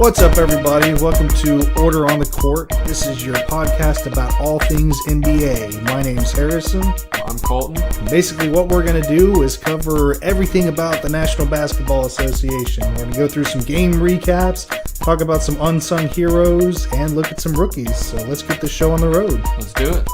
What's up, everybody? Welcome to Order on the Court. This is your podcast about all things NBA. My name's Harrison. I'm Colton. Basically, what we're going to do is cover everything about the National Basketball Association. We're going to go through some game recaps, talk about some unsung heroes, and look at some rookies. So let's get this show on the road. Let's do it.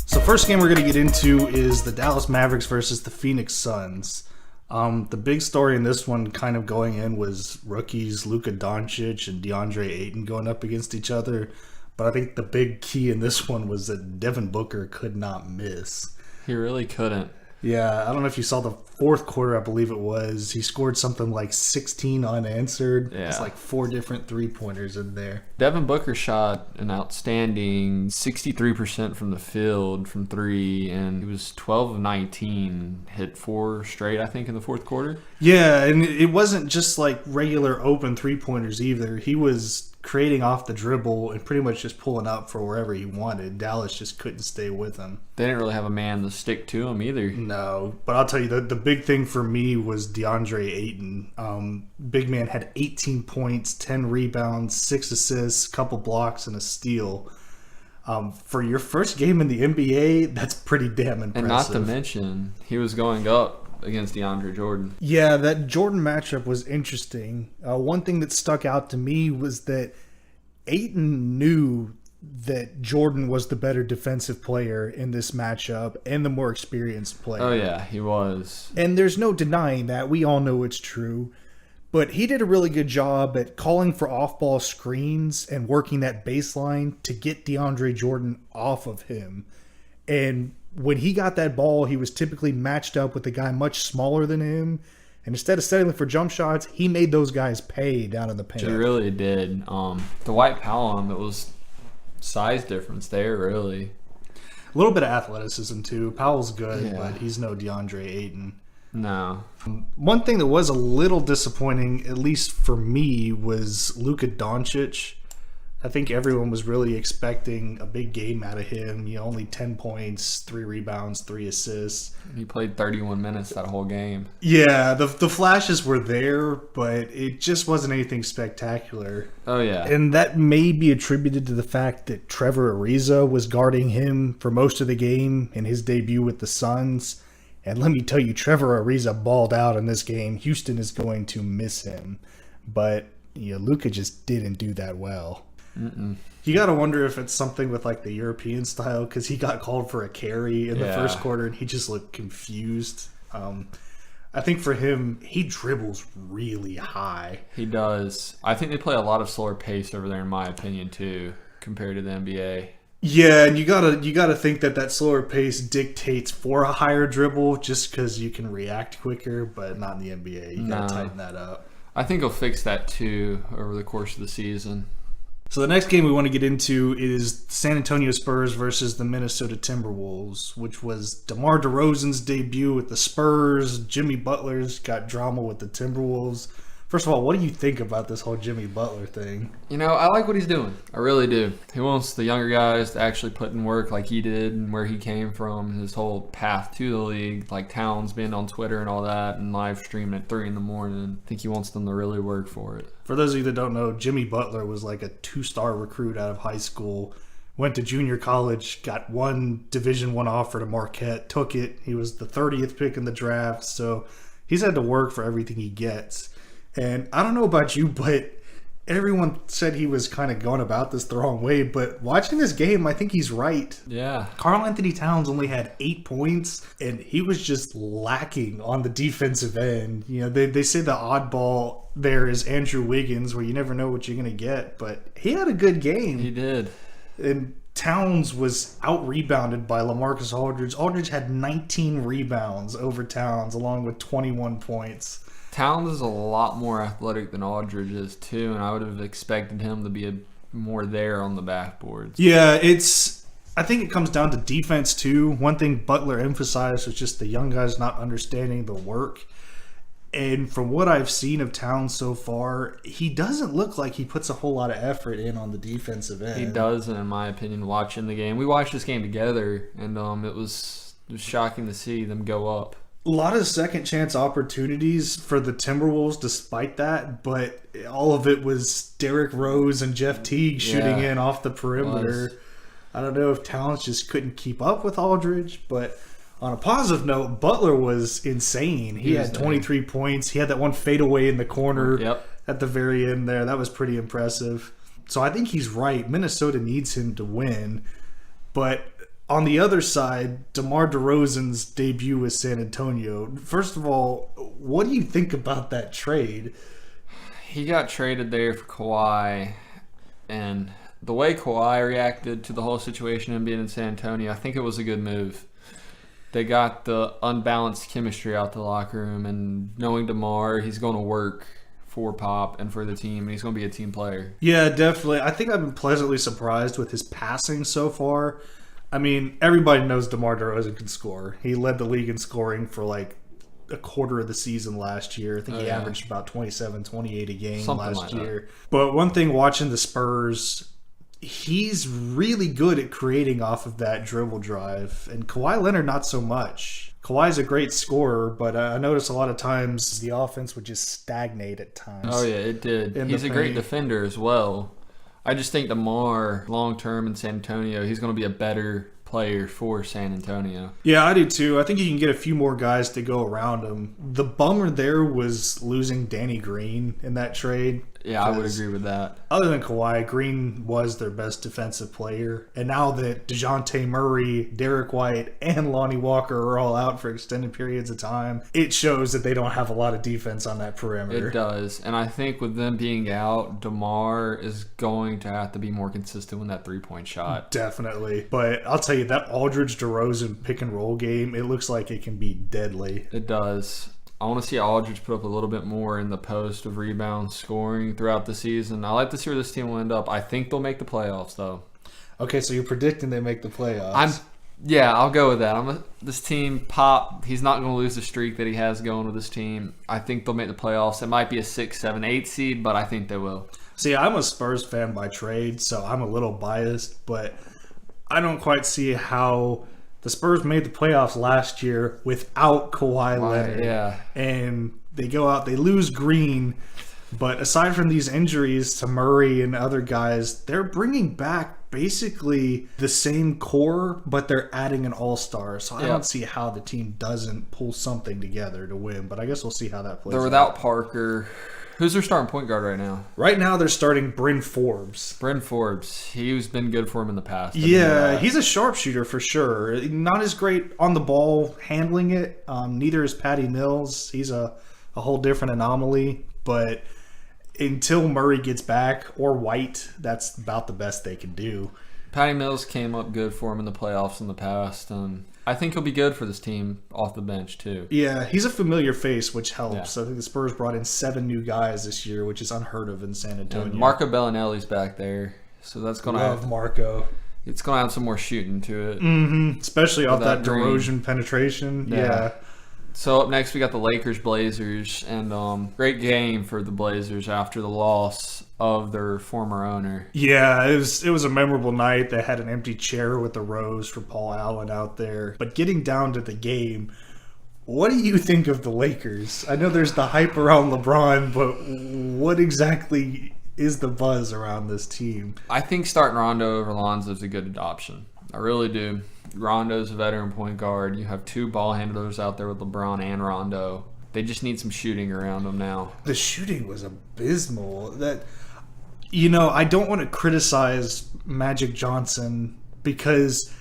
So first game we're going to get into is the Dallas Mavericks versus the Phoenix Suns. The big story in this one kind of going in was rookies Luka Doncic and DeAndre Ayton going up against each other. But I think the big key in this one was that Devin Booker could not miss. He really couldn't. Yeah, I don't know if you saw the fourth quarter, I believe it was. He scored something like 16 unanswered. Yeah. It's like 4 different three-pointers in there. Devin Booker shot an outstanding 63% from the field from three, and he was 12 of 19, hit 4 straight, I think, in the fourth quarter. Yeah, and it wasn't just like regular open three-pointers either. He was creating off the dribble and pretty much just pulling up for wherever he wanted. Dallas just couldn't stay with him. They didn't really have a man to stick to him either. No, but I'll tell you, the big thing for me was DeAndre Ayton. Big man had 18 points, 10 rebounds, 6 assists, couple blocks, and a steal. For your first game in the NBA, that's pretty damn impressive. And not to mention, he was going up against DeAndre Jordan. Yeah, that Jordan matchup was interesting. One thing that stuck out to me was that Ayton knew that Jordan was the better defensive player in this matchup and the more experienced player. Oh, yeah, he was. And there's no denying that. We all know it's true. But he did a really good job at calling for off-ball screens and working that baseline to get DeAndre Jordan off of him. And when he got that ball, he was typically matched up with a guy much smaller than him. And instead of settling for jump shots, he made those guys pay down in the paint. He really did. The White Powell, it was size difference there, really. A little bit of athleticism, too. Powell's good, Yeah. but he's no DeAndre Ayton. No. One thing that was a little disappointing, at least for me, was Luka Doncic. I think everyone was really expecting a big game out of him. Only 10 points, 3 rebounds, 3 assists. He played 31 minutes that whole game. Yeah, the flashes were there, but it just wasn't anything spectacular. Oh, yeah. And that may be attributed to the fact that Trevor Ariza was guarding him for most of the game in his debut with the Suns. And let me tell you, Trevor Ariza balled out in this game. Houston is going to miss him. But Luka just didn't do that well. Mm-mm. You got to wonder if it's something with like the European style, because he got called for a carry in the first quarter and he just looked confused. I think for him, he dribbles really high. He does. I think they play a lot of slower pace over there, in my opinion, too, compared to the NBA. Yeah, and you gotta think that slower pace dictates for a higher dribble just because you can react quicker, but not in the NBA. You gotta tighten that up. I think he'll fix that too over the course of the season. So the next game we want to get into is San Antonio Spurs versus the Minnesota Timberwolves, which was DeMar DeRozan's debut with the Spurs. Jimmy Butler's got drama with the Timberwolves. First of all, what do you think about this whole Jimmy Butler thing? I like what he's doing. I really do. He wants the younger guys to actually put in work like he did and where he came from, his whole path to the league, like Towns being on Twitter and all that and live streaming at 3 in the morning. I think he wants them to really work for it. For those of you that don't know, Jimmy Butler was like a 2-star recruit out of high school, went to junior college, got one Division I offer to Marquette, took it. He was the 30th pick in the draft, so he's had to work for everything he gets. And I don't know about you, but everyone said he was kind of going about this the wrong way. But watching this game, I think he's right. Yeah. Karl Anthony Towns only had 8 points, and he was just lacking on the defensive end. They say the oddball there is Andrew Wiggins, where you never know what you're going to get. But he had a good game. He did. And Towns was out-rebounded by LaMarcus Aldridge. Aldridge had 19 rebounds over Towns, along with 21 points. Towns is a lot more athletic than Aldridge is too, and I would have expected him to be more there on the backboards. Yeah, I think it comes down to defense too. One thing Butler emphasized was just the young guys not understanding the work. And from what I've seen of Towns so far, he doesn't look like he puts a whole lot of effort in on the defensive end. He doesn't, in my opinion, watching the game. We watched this game together, and it was shocking to see them go up. A lot of second chance opportunities for the Timberwolves despite that, but all of it was Derrick Rose and Jeff Teague shooting in off the perimeter. I don't know if Towns just couldn't keep up with Aldridge, but on a positive note, Butler was insane. He had 23 points. He had that one fadeaway in the corner at the very end there. That was pretty impressive. So I think he's right. Minnesota needs him to win. But on the other side, DeMar DeRozan's debut with San Antonio. First of all, what do you think about that trade? He got traded there for Kawhi, and the way Kawhi reacted to the whole situation and being in San Antonio, I think it was a good move. They got the unbalanced chemistry out the locker room, and knowing DeMar, he's going to work for Pop and for the team, and he's going to be a team player. Yeah, definitely. I think I've been pleasantly surprised with his passing so far. I mean, everybody knows DeMar DeRozan can score. He led the league in scoring for like a quarter of the season last year. I think he averaged about 27, 28 a game last year. But one thing watching the Spurs, he's really good at creating off of that dribble drive. And Kawhi Leonard, not so much. Kawhi's a great scorer, but I noticed a lot of times the offense would just stagnate at times. Oh, yeah, it did. He's a great defender as well. I just think DeMar, long-term in San Antonio, he's going to be a better player for San Antonio. Yeah, I do too. I think you can get a few more guys to go around him. The bummer there was losing Danny Green in that trade. Yeah, I would agree with that. Other than Kawhi, Green was their best defensive player. And now that DeJounte Murray, Derek White, and Lonnie Walker are all out for extended periods of time, it shows that they don't have a lot of defense on that perimeter. It does. And I think with them being out, DeMar is going to have to be more consistent with that three-point shot. Definitely. But I'll tell you, that Aldridge DeRozan pick-and-roll game, it looks like it can be deadly. It does. I want to see Aldridge put up a little bit more in the post of rebound scoring throughout the season. I like to see where this team will end up. I think they'll make the playoffs, though. Okay, so you're predicting they make the playoffs. I'll go with that. This team, Pop, he's not going to lose the streak that he has going with this team. I think they'll make the playoffs. It might be a 6, 7, 8 seed, but I think they will. See, I'm a Spurs fan by trade, so I'm a little biased, but I don't quite see how the Spurs made the playoffs last year without Kawhi Leonard. Yeah. And they go out, they lose Green. But aside from these injuries to Murray and other guys, they're bringing back basically the same core, but they're adding an all-star. So I don't see how the team doesn't pull something together to win. But I guess we'll see how that plays out. They're without Parker. Who's their starting point guard right now? Right now, they're starting Bryn Forbes. Bryn Forbes. He's been good for him in the past. Yeah, he's a sharpshooter for sure. Not as great on the ball handling it. Neither is Patty Mills. He's a whole different anomaly. But until Murray gets back, or White, that's about the best they can do. Patty Mills came up good for him in the playoffs in the past, and I think he'll be good for this team off the bench too. Yeah, he's a familiar face, which helps. Yeah. I think the Spurs brought in 7 new guys this year, which is unheard of in San Antonio. And Marco Bellinelli's back there, so that's going to have Marco. It's going to have some more shooting to it, especially off that DeRozan penetration. Yeah. So up next we got the Lakers-Blazers, and great game for the Blazers after the loss of their former owner. Yeah, it was a memorable night. They had an empty chair with a rose for Paul Allen out there. But getting down to the game, what do you think of the Lakers? I know there's the hype around LeBron, but what exactly is the buzz around this team? I think starting Rondo over Lonzo is a good option. I really do. Rondo's a veteran point guard. You have 2 ball handlers out there with LeBron and Rondo. They just need some shooting around them now. The shooting was abysmal. I don't want to criticize Magic Johnson because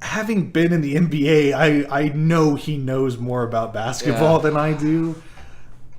having been in the NBA, I know he knows more about basketball than I do.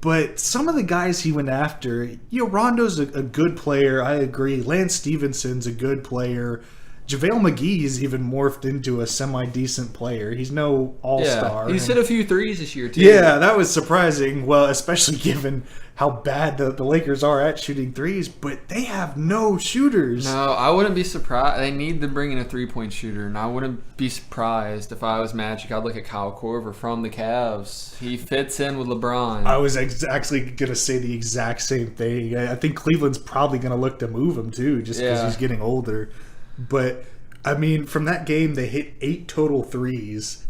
But some of the guys he went after, Rondo's a good player. I agree. Lance Stevenson's a good player. JaVale McGee's even morphed into a semi-decent player. He's no all-star. Yeah, he's hit a few threes this year, too. Yeah, that was surprising. Well, especially given how bad the Lakers are at shooting threes. But they have no shooters. No, I wouldn't be surprised. They need to bring in a three-point shooter, and I wouldn't be surprised if I was Magic. I'd look at Kyle Korver from the Cavs. He fits in with LeBron. I was actually going to say the exact same thing. I think Cleveland's probably going to look to move him, too, just because he's getting older. But, I mean, from that game, they hit 8 total threes.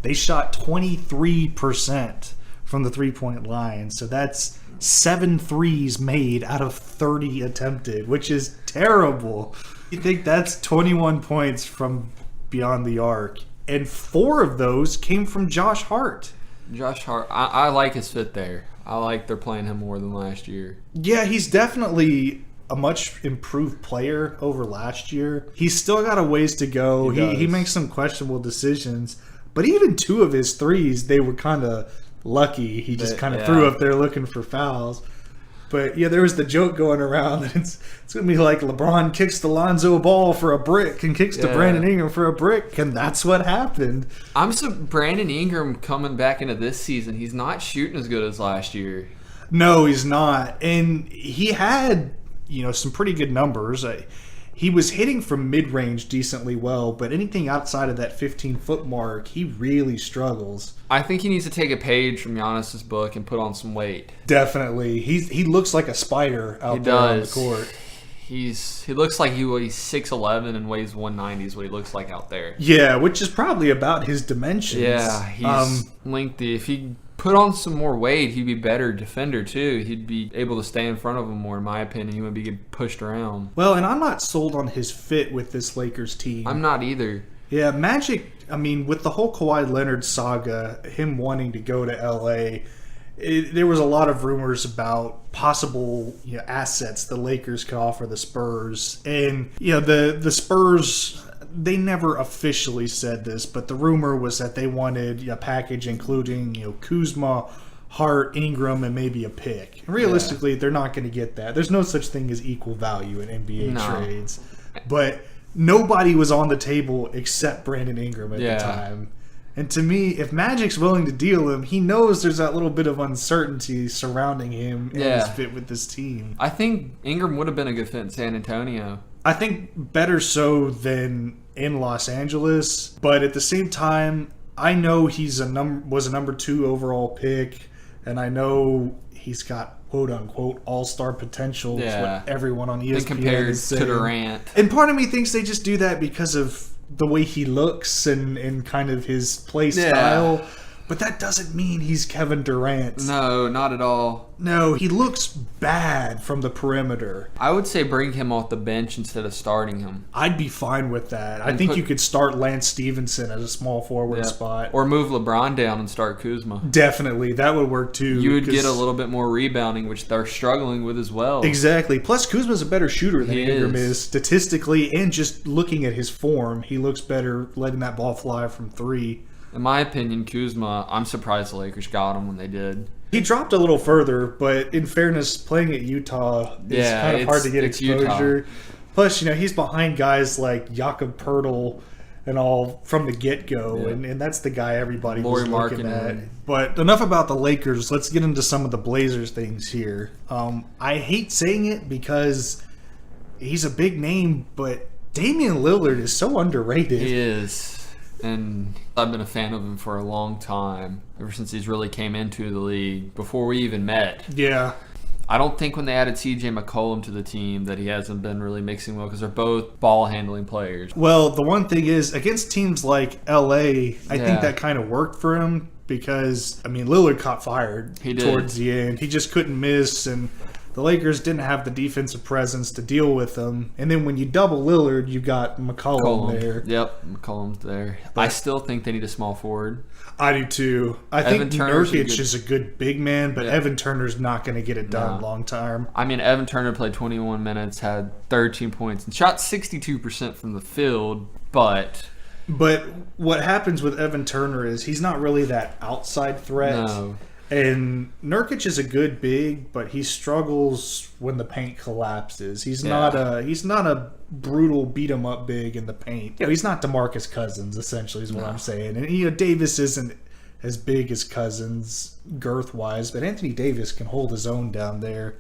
They shot 23% from the three-point line. So that's 7 threes made out of 30 attempted, which is terrible. You think that's 21 points from beyond the arc. And 4 of those came from Josh Hart. Josh Hart, I like his fit there. I like they're playing him more than last year. Yeah, he's definitely a much improved player over last year. He's still got a ways to go. He makes some questionable decisions. But even 2 of his threes, they were kind of lucky. He just kind of threw up there looking for fouls. But yeah, there was the joke going around that it's going to be like LeBron kicks to Lonzo Ball for a brick and kicks to Brandon Ingram for a brick, and that's what happened. Brandon Ingram coming back into this season, he's not shooting as good as last year. No, he's not. And he had, some pretty good numbers. He was hitting from mid-range decently well, but anything outside of that 15-foot mark, he really struggles. I think he needs to take a page from Giannis's book and put on some weight. Definitely. He looks like a spider out there on the court. He looks like he's 6'11" and weighs 190 is what he looks like out there. Yeah, which is probably about his dimensions. Yeah, he's lengthy. If he put on some more weight, he'd be a better defender too. He'd be able to stay in front of him more, in my opinion. He wouldn't be getting pushed around. Well, and I'm not sold on his fit with this Lakers team. I'm not either. Yeah, Magic, with the whole Kawhi Leonard saga, him wanting to go to L.A., there was a lot of rumors about possible assets the Lakers could offer the Spurs. And, the Spurs, they never officially said this, but the rumor was that they wanted a package including, Kuzma, Hart, Ingram, and maybe a pick. Realistically, they're not going to get that. There's no such thing as equal value in NBA trades. But nobody was on the table except Brandon Ingram at the time. And to me, if Magic's willing to deal him, he knows there's that little bit of uncertainty surrounding him and his fit with this team. I think Ingram would have been a good fit in San Antonio. I think better so than in Los Angeles, but at the same time, I know he's was a number 2 overall pick, and I know he's got quote unquote all-star potential. Is what everyone on ESPN compared is saying. To Durant. And part of me thinks they just do that because of the way he looks and kind of his play style. But that doesn't mean he's Kevin Durant. No, not at all. No, he looks bad from the perimeter. I would say bring him off the bench instead of starting him. I'd be fine with that. I think you could start Lance Stevenson as a small forward spot. Or move LeBron down and start Kuzma. Definitely. That would work too. You would get a little bit more rebounding, which they're struggling with as well. Exactly. Plus, Kuzma's a better shooter than Ingram is statistically, and just looking at his form, he looks better letting that ball fly from 3. In my opinion, Kuzma, I'm surprised the Lakers got him when they did. He dropped a little further, but in fairness, playing at Utah is kind of hard to get exposure. Utah. Plus, he's behind guys like Jakob Poeltl and all from the get-go, and that's the guy everybody was looking at. But enough about the Lakers. Let's get into some of the Blazers things here. I hate saying it because he's a big name, but Damian Lillard is so underrated. He is. And I've been a fan of him for a long time, ever since he's really came into the league, before we even met. Yeah. I don't think when they added C.J. McCollum to the team that he hasn't been really mixing well, because they're both ball-handling players. Well, the one thing is, against teams like L.A., I think that kind of worked for him because, Lillard caught fired towards the end. He just couldn't miss, and the Lakers didn't have the defensive presence to deal with them. And then when you double Lillard, you got McCollum there. Yep, McCollum's there. But I still think they need a small forward. I do too. I think Nurkic is a good big man, but Evan Turner's not going to get it done long term. Evan Turner played 21 minutes, had 13 points, and shot 62% from the field, But what happens with Evan Turner is he's not really that outside threat. No. And Nurkic is a good big, but he struggles when the paint collapses. He's not a brutal beat 'em up big in the paint. He's not DeMarcus Cousins, essentially, is what I'm saying. And Davis isn't as big as Cousins girth wise, but Anthony Davis can hold his own down there.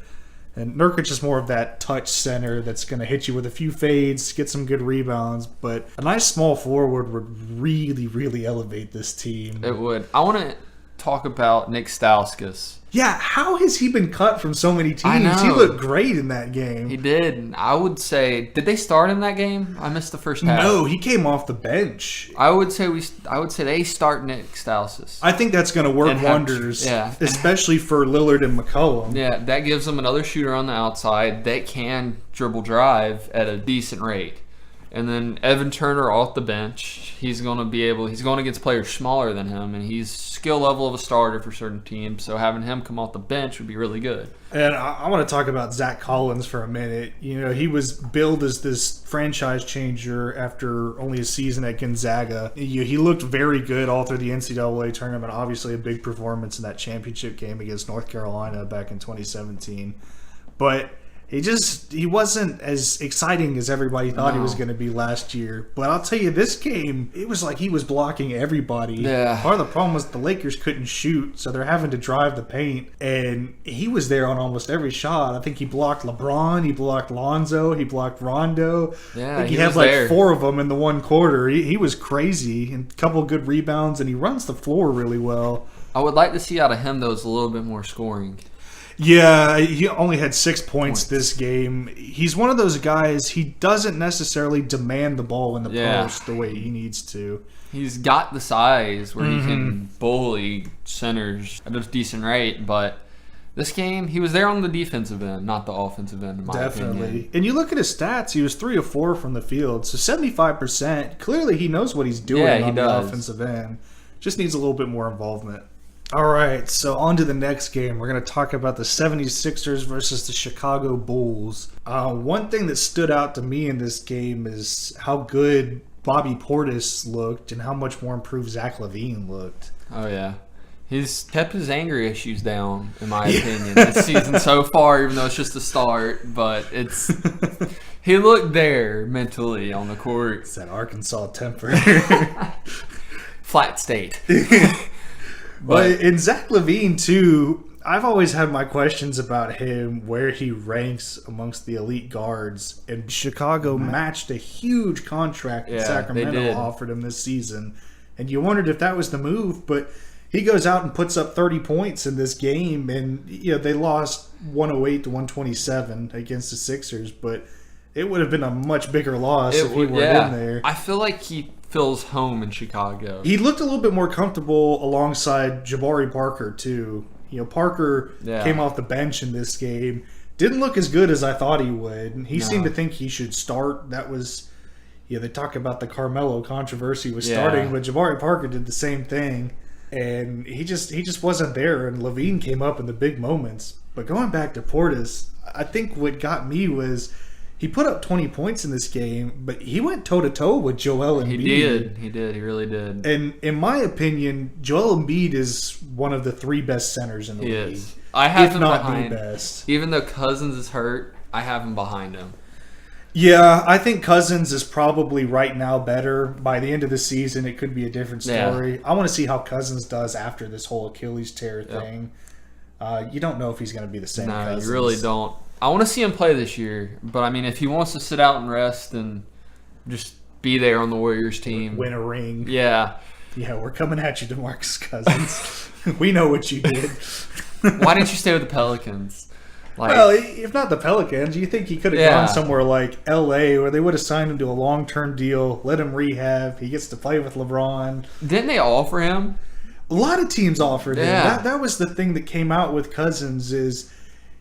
And Nurkic is more of that touch center that's going to hit you with a few fades, get some good rebounds. But a nice small forward would really, really elevate this team. It would. I want to talk about Nick Stauskas. Yeah, how has he been cut from so many teams? I know. He looked great in that game. He did. I would say, did they start him that game? I missed the first half. No, he came off the bench. I would say they start Nick Stauskas. I think that's going to work wonders, especially for Lillard and McCollum. Yeah, that gives them another shooter on the outside that can dribble drive at a decent rate. And then Evan Turner off the bench. He's going against players smaller than him, and he's skill level of a starter for certain teams. So having him come off the bench would be really good. And I want to talk about Zach Collins for a minute. You know, he was billed as this franchise changer after only a season at Gonzaga. He looked very good all through the NCAA tournament. Obviously, a big performance in that championship game against North Carolina back in 2017. But he wasn't as exciting as everybody thought he was going to be last year. But I'll tell you, this game, it was like he was blocking everybody. Yeah. Part of the problem was the Lakers couldn't shoot, so they're having to drive the paint. And he was there on almost every shot. I think he blocked LeBron, he blocked Lonzo, he blocked Rondo. Yeah, I think he had like 4 of them in the one quarter. He was crazy. And a couple good rebounds, and he runs the floor really well. I would like to see out of him, though, is a little bit more scoring. Yeah, he only had 6 points this game. He's one of those guys, he doesn't necessarily demand the ball in the post the way he needs to. He's got the size where he can bully centers at a decent rate, but this game, he was there on the defensive end, not the offensive end, in my opinion. And you look at his stats, he was 3 of 4 from the field, so 75%. Clearly, he knows what he's doing on the offensive end. Just needs a little bit more involvement. All right, so on to the next game. We're going to talk about the 76ers versus the Chicago Bulls. One thing that stood out to me in this game is how good Bobby Portis looked and how much more improved Zach LaVine looked. Oh, yeah. He's kept his anger issues down, in my opinion, this season so far, even though it's just a start. But he looked there mentally on the court. It's that Arkansas temper. Flat state. But in Zach LaVine, too, I've always had my questions about him, where he ranks amongst the elite guards. And Chicago matched a huge contract that Sacramento offered him this season. And you wondered if that was the move, but he goes out and puts up 30 points in this game. And they lost 108 to 127 against the Sixers, but it would have been a much bigger loss if he were in there. I feel like he feels home in Chicago. He looked a little bit more comfortable alongside Jabari Parker, too. Parker came off the bench in this game. Didn't look as good as I thought he would. He seemed to think he should start. That was, they talk about the Carmelo controversy with starting, but Jabari Parker did the same thing. And he just wasn't there, and LaVine came up in the big moments. But going back to Portis, I think what got me was he put up 20 points in this game, but he went toe-to-toe with Joel Embiid. He did. He really did. And in my opinion, Joel Embiid is one of the 3 best centers in the league. Is. I have if him not behind. The best. Even though Cousins is hurt, I have him behind him. Yeah, I think Cousins is probably right now better. By the end of the season, it could be a different story. I want to see how Cousins does after this whole Achilles tear thing. You don't know if he's going to be the same. No, you really don't. I want to see him play this year, but I mean, if he wants to sit out and rest and just be there on the Warriors team, win a ring. Yeah, we're coming at you, DeMarcus Cousins. We know what you did. Why didn't you stay with the Pelicans? Well, if not the Pelicans, you think he could have gone somewhere like L.A. where they would have signed him to a long-term deal, let him rehab. He gets to play with LeBron. Didn't they offer him? A lot of teams offered him. That was the thing that came out with Cousins is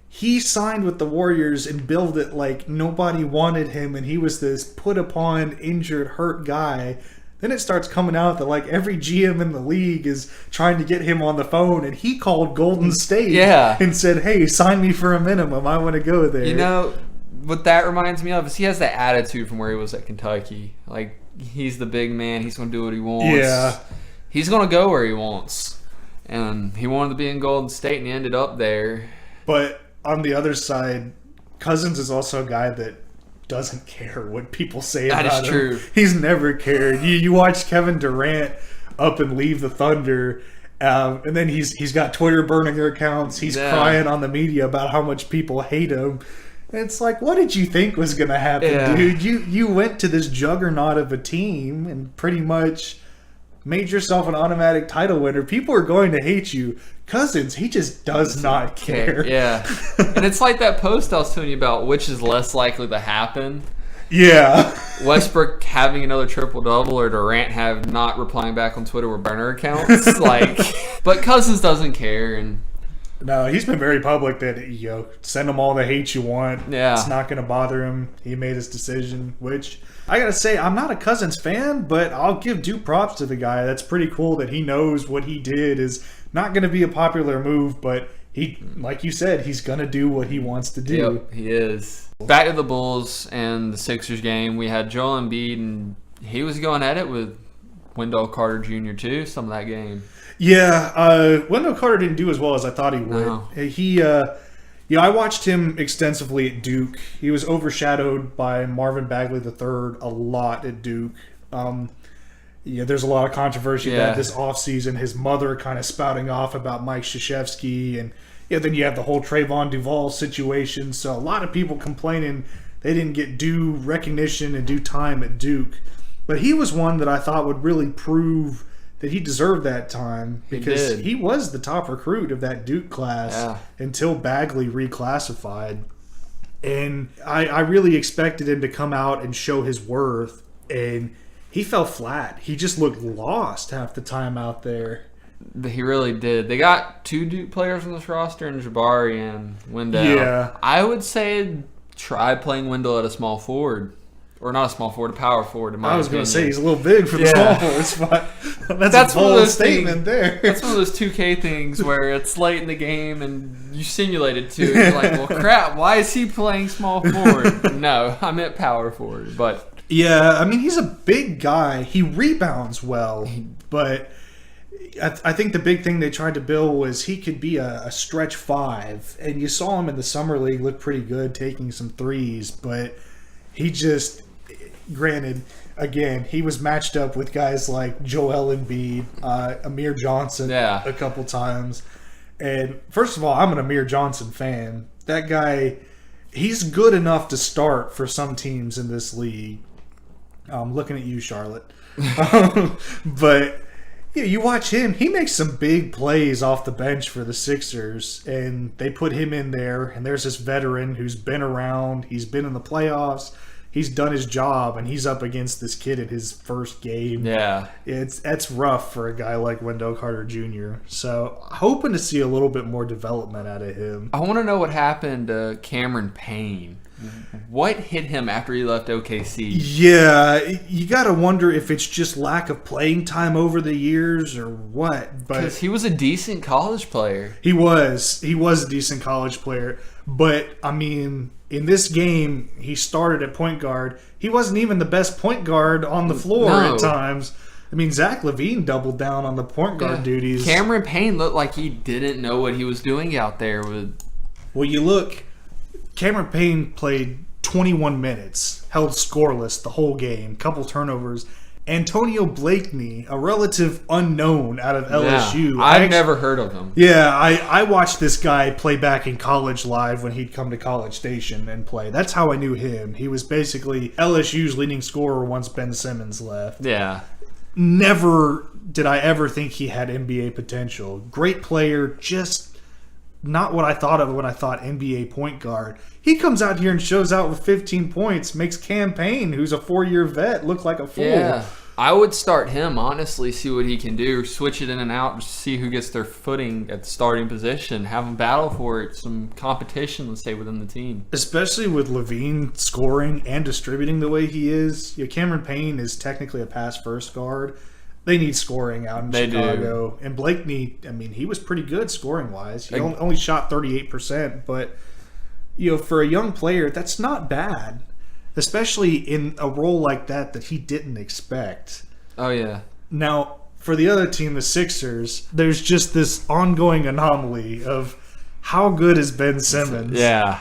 he signed with the Warriors and billed it like nobody wanted him, and he was this put-upon, injured, hurt guy. Then it starts coming out that like every GM in the league is trying to get him on the phone, and he called Golden State and said, "Hey, sign me for a minimum. I want to go there." You know what that reminds me of is he has that attitude from where he was at Kentucky. Like he's the big man. He's going to do what he wants. Yeah, he's going to go where he wants, and he wanted to be in Golden State, and he ended up there. But on the other side, Cousins is also a guy that doesn't care what people say about him. That is true. He's never cared. You watch Kevin Durant up and leave the Thunder, and then he's got Twitter burning their accounts. He's crying on the media about how much people hate him. And it's like, what did you think was going to happen, dude? You went to this juggernaut of a team and pretty much made yourself an automatic title winner. People are going to hate you. Cousins, he just does not care. Yeah. And it's like that post I was telling you about, which is less likely to happen. Yeah. Westbrook having another triple-double or Durant not replying back on Twitter with burner accounts. But Cousins doesn't care. And no, he's been very public that, send him all the hate you want. Yeah. It's not going to bother him. He made his decision, which I got to say, I'm not a Cousins fan, but I'll give due props to the guy. That's pretty cool that he knows what he did is not going to be a popular move, but he, like you said, he's going to do what he wants to do. Yep, he is. Back to the Bulls and the Sixers game. We had Joel Embiid, and he was going at it with Wendell Carter Jr. too, some of that game. Yeah, Wendell Carter didn't do as well as I thought he would. No. I watched him extensively at Duke. He was overshadowed by Marvin Bagley III a lot at Duke. There's a lot of controversy about this offseason. His mother kind of spouting off about Mike Krzyzewski, and then you have the whole Trayvon Duval situation. So a lot of people complaining they didn't get due recognition and due time at Duke. But he was one that I thought would really prove that he deserved that time because he was the top recruit of that Duke class until Bagley reclassified. And I really expected him to come out and show his worth, and he fell flat. He just looked lost half the time out there. He really did. They got 2 Duke players on this roster, and Jabari and Wendell. Yeah. I would say try playing Wendell at a small forward. Or not a small forward, a power forward. I was going to say he's a little big for the small forward spot. That's a bold statement there. That's one of those 2K things where it's late in the game and you simulate it too. You're like, well, crap, why is he playing small forward? No, I meant power forward. But yeah, I mean, he's a big guy. He rebounds well, but I think the big thing they tried to build was he could be a stretch 5. And you saw him in the summer league look pretty good taking some threes, but he just... Granted, again, he was matched up with guys like Joel Embiid, Amir Johnson a couple times. And first of all, I'm an Amir Johnson fan. That guy, he's good enough to start for some teams in this league. I'm looking at you, Charlotte. But you watch him. He makes some big plays off the bench for the Sixers, and they put him in there. And there's this veteran who's been around. He's been in the playoffs. He's done his job, and he's up against this kid in his first game. Yeah. That's rough for a guy like Wendell Carter Jr. So hoping to see a little bit more development out of him. I want to know what happened to Cameron Payne. What hit him after he left OKC? Yeah, you got to wonder if it's just lack of playing time over the years or what. Because he was a decent college player. He was a decent college player. But, I mean... In this game, he started at point guard. He wasn't even the best point guard on the floor at times. I mean, Zach LaVine doubled down on the point guard duties. Cameron Payne looked like he didn't know what he was doing out there. Well, you look, Cameron Payne played 21 minutes, held scoreless the whole game, couple turnovers. Antonio Blakeney, a relative unknown out of LSU. Yeah, I've never heard of him. Yeah, I watched this guy play back in college live when he'd come to College Station and play. That's how I knew him. He was basically LSU's leading scorer once Ben Simmons left. Yeah. Never did I ever think he had NBA potential. Great player, just not what I thought of when I thought NBA point guard. He comes out here and shows out with 15 points, makes Cam Payne, who's a 4-year vet, look like a fool. Yeah. I would start him, honestly, see what he can do, switch it in and out, see who gets their footing at the starting position, have them battle for it, some competition, let's say, within the team. Especially with LaVine scoring and distributing the way he is. Cameron Payne is technically a pass-first guard. They need scoring out in Chicago. Do. And Blakeney, I mean, he was pretty good scoring-wise. He only shot 38%, but... for a young player, that's not bad, especially in a role like that he didn't expect. Oh, yeah. Now, for the other team, the Sixers, there's just this ongoing anomaly of how good is Ben Simmons. Yeah.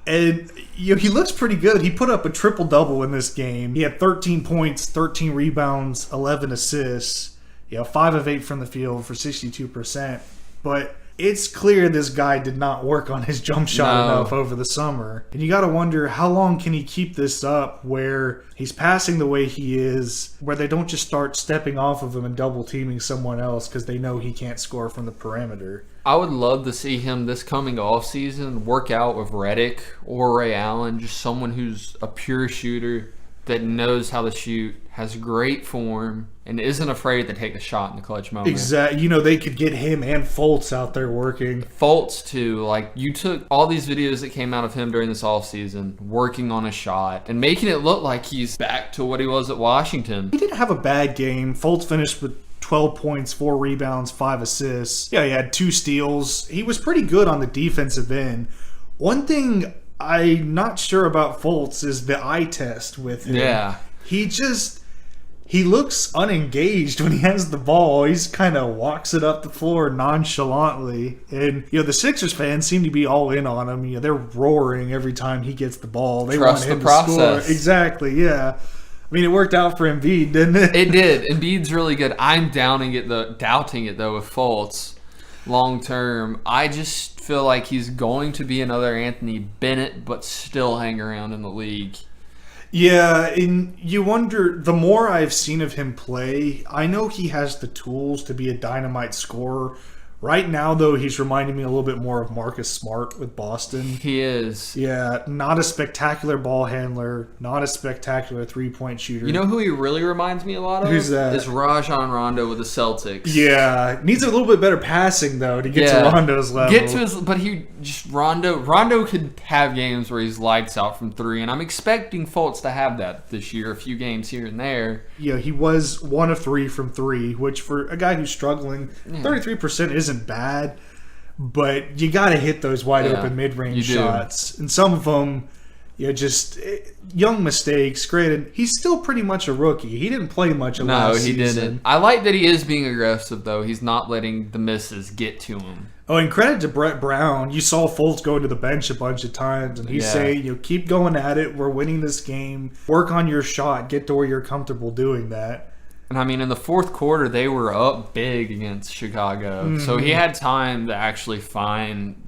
And he looks pretty good. He put up a triple-double in this game. He had 13 points, 13 rebounds, 11 assists, 5 of 8 from the field for 62%. But it's clear this guy did not work on his jump shot enough over the summer. And you got to wonder, how long can he keep this up where he's passing the way he is, where they don't just start stepping off of him and double teaming someone else because they know he can't score from the perimeter. I would love to see him this coming offseason work out with Reddick or Ray Allen, just someone who's a pure shooter that knows how to shoot, has great form, and isn't afraid to take a shot in the clutch moment. Exactly. You know, they could get him and Fultz out there working. Fultz, too. Like, you took all these videos that came out of him during this offseason, working on a shot, and making it look like he's back to what he was at Washington. He didn't have a bad game. Fultz finished with 12 points, 4 rebounds, 5 assists. Yeah, he had 2 steals. He was pretty good on the defensive end. One thing I'm not sure about Fultz is the eye test with him. Yeah. He looks unengaged when he has the ball. He's kind of walks it up the floor nonchalantly. And, the Sixers fans seem to be all in on him. They're roaring every time he gets the ball. They Trust want him the process. to score. Exactly, yeah. I mean, it worked out for Embiid, didn't it? It did. Embiid's really good. I'm doubting it though with Fultz long term. I just feel like he's going to be another Anthony Bennett, but still hang around in the league. Yeah, and you wonder, the more I've seen of him play, I know he has the tools to be a dynamite scorer. Right now, though, he's reminding me a little bit more of Marcus Smart with Boston. He is. Yeah, not a spectacular ball handler, not a spectacular three-point shooter. You know who he really reminds me a lot of? Who's that? Is Rajon Rondo with the Celtics. Yeah, needs a little bit better passing, though, to get to Rondo's level. But Rondo could have games where he's lights out from 3, and I'm expecting Fultz to have that this year, a few games here and there. Yeah, he was 1 of 3 from 3, which for a guy who's struggling, 33% isn't bad, but you got to hit those wide open mid-range shots, and some of them, just young mistakes. Granted, he's still pretty much a rookie. He didn't play much of last season. No, he didn't. I like that he is being aggressive, though. He's not letting the misses get to him. Oh, and credit to Brett Brown. You saw Fultz go to the bench a bunch of times, and he's saying, keep going at it. We're winning this game. Work on your shot. Get to where you're comfortable doing that. And I mean, in the fourth quarter, they were up big against Chicago. Mm-hmm. So he had time to actually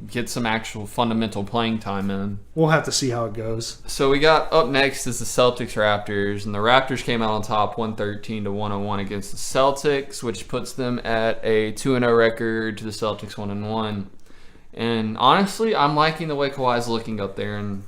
get some actual fundamental playing time in. We'll have to see how it goes. So we got up next is the Celtics-Raptors. And the Raptors came out on top 113-101 against the Celtics, which puts them at a 2-0 record to the Celtics 1-1. And honestly, I'm liking the way Kawhi's looking up there in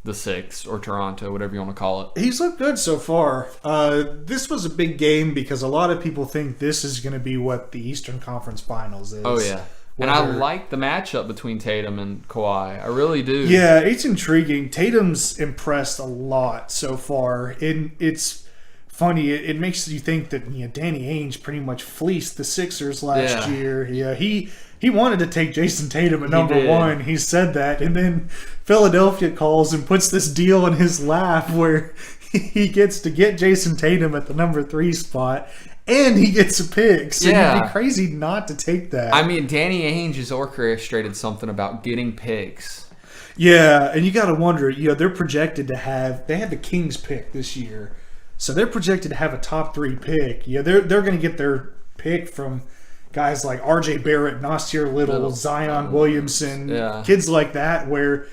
the 6 or Toronto, whatever you want to call it. He's looked good so far. This was a big game because a lot of people think this is going to be what the Eastern Conference Finals is. Oh, yeah. And I like the matchup between Tatum and Kawhi. I really do. Yeah, it's intriguing. Tatum's impressed a lot so far. And it's funny. It makes you think that Danny Ainge pretty much fleeced the Sixers last year. Yeah, he wanted to take Jason Tatum at number 1. He said that. And then Philadelphia calls and puts this deal in his lap where he gets to get Jason Tatum at the number 3 spot. And he gets a pick. So you'd be crazy not to take that. I mean, Danny Ainge has orchestrated something about getting picks. Yeah, and you got to wonder, they're projected to have... They had the Kings pick this year. So they're projected to have a top 3 pick. Yeah, they're going to get their pick from guys like R.J. Barrett, Nasir Little, Zion Williamson, kids like that, where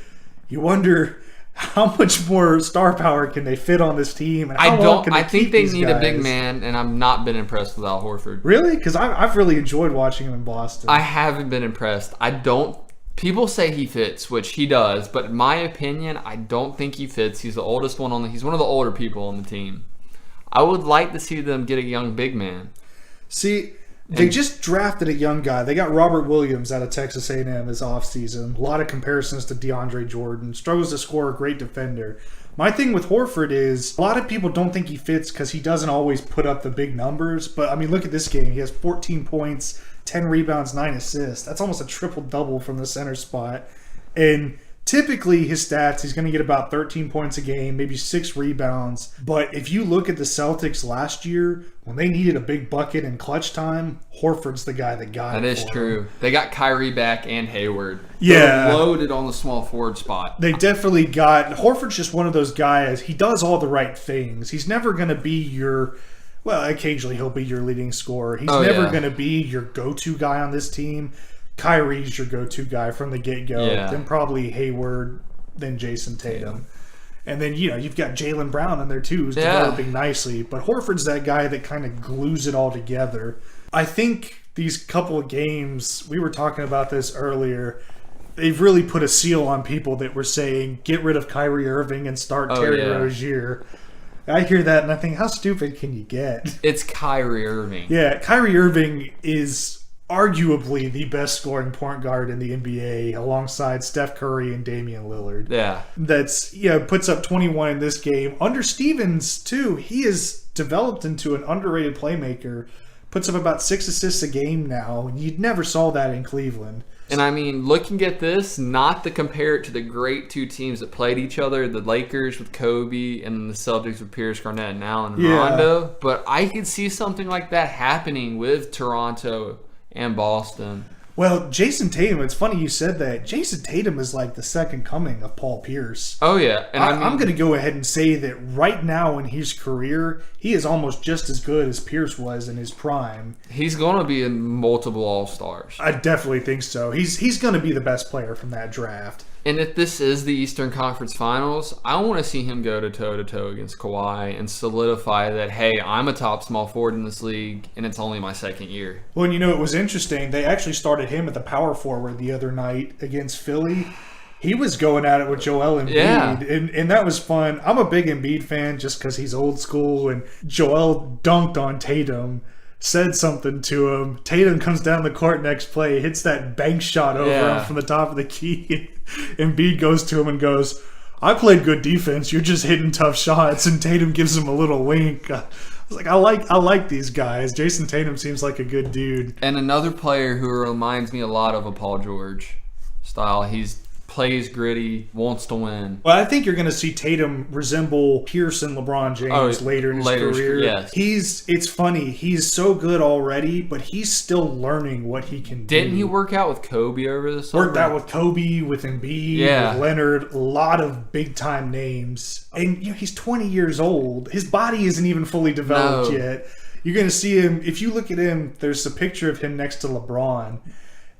you wonder how much more star power can they fit on this team, and how long can they think they need guys? A big man, and I've not been impressed with Al Horford. Really? Because I've really enjoyed watching him in Boston. I haven't been impressed. People say he fits, which he does, but in my opinion, I don't think he fits. He's the oldest one he's one of the older people on the team. I would like to see them get a young big man. See, they just drafted a young guy. They got Robert Williams out of Texas A&M this offseason. A lot of comparisons to DeAndre Jordan. Struggles to score, a great defender. My thing with Horford is a lot of people don't think he fits because he doesn't always put up the big numbers. But, I mean, look at this game. He has 14 points, 10 rebounds, 9 assists. That's almost a triple-double from the center spot. And typically, his stats, he's going to get about 13 points a game, maybe 6 rebounds. But if you look at the Celtics last year, when they needed a big bucket in clutch time, Horford's the guy that got it. That is true. They got Kyrie back and Hayward. Yeah. They're loaded on the small forward spot. They definitely got... Horford's just one of those guys. He does all the right things. He's never going to be your... Well, occasionally he'll be your leading scorer. He's never going to be your go-to guy on this team. Kyrie's your go-to guy from the get-go. Yeah. Then probably Hayward, then Jason Tatum. And then, you've got Jaylen Brown in there too, who's developing nicely. But Horford's that guy that kind of glues it all together. I think these couple of games, we were talking about this earlier, they've really put a seal on people that were saying, get rid of Kyrie Irving and start Terry Rozier. I hear that and I think, how stupid can you get? It's Kyrie Irving. Yeah, Kyrie Irving is arguably the best scoring point guard in the NBA alongside Steph Curry and Damian Lillard. Yeah. That's, puts up 21 in this game. Under Stevens, too, he has developed into an underrated playmaker. Puts up about 6 assists a game now. You never saw that in Cleveland. And I mean, looking at this, not to compare it to the great two teams that played each other, the Lakers with Kobe and the Celtics with Pierce, Garnett, and Allen and Rondo, but I could see something like that happening with Toronto and Boston. Well, Jason Tatum, it's funny you said that. Jason Tatum is like the second coming of Paul Pierce. Oh, yeah. And I'm going to go ahead and say that right now in his career, he is almost just as good as Pierce was in his prime. He's going to be in multiple All-Stars. I definitely think so. He's going to be the best player from that draft. And if this is the Eastern Conference Finals, I want to see him go to toe-to-toe against Kawhi and solidify that, hey, I'm a top small forward in this league, and it's only my second year. Well, and it was interesting. They actually started him at the power forward the other night against Philly. He was going at it with Joel Embiid, and that was fun. I'm a big Embiid fan just because he's old school, and Joel dunked on Tatum, said something to him. Tatum comes down the court next play, hits that bank shot over him from the top of the key. Embiid goes to him and goes, I played good defense. You're just hitting tough shots. And Tatum gives him a little wink. I was like, I like these guys. Jason Tatum seems like a good dude. And another player who reminds me a lot of a Paul George style. He's plays gritty, wants to win. Well, I think you're going to see Tatum resemble Pierce and LeBron James later in his career. Yes. It's funny. He's so good already, but he's still learning what he can do. Didn't he work out with Kobe over the summer? Worked out with Kobe, with Embiid, with Leonard, a lot of big-time names. And he's 20 years old. His body isn't even fully developed yet. You're going to see him, if you look at him, there's a picture of him next to LeBron.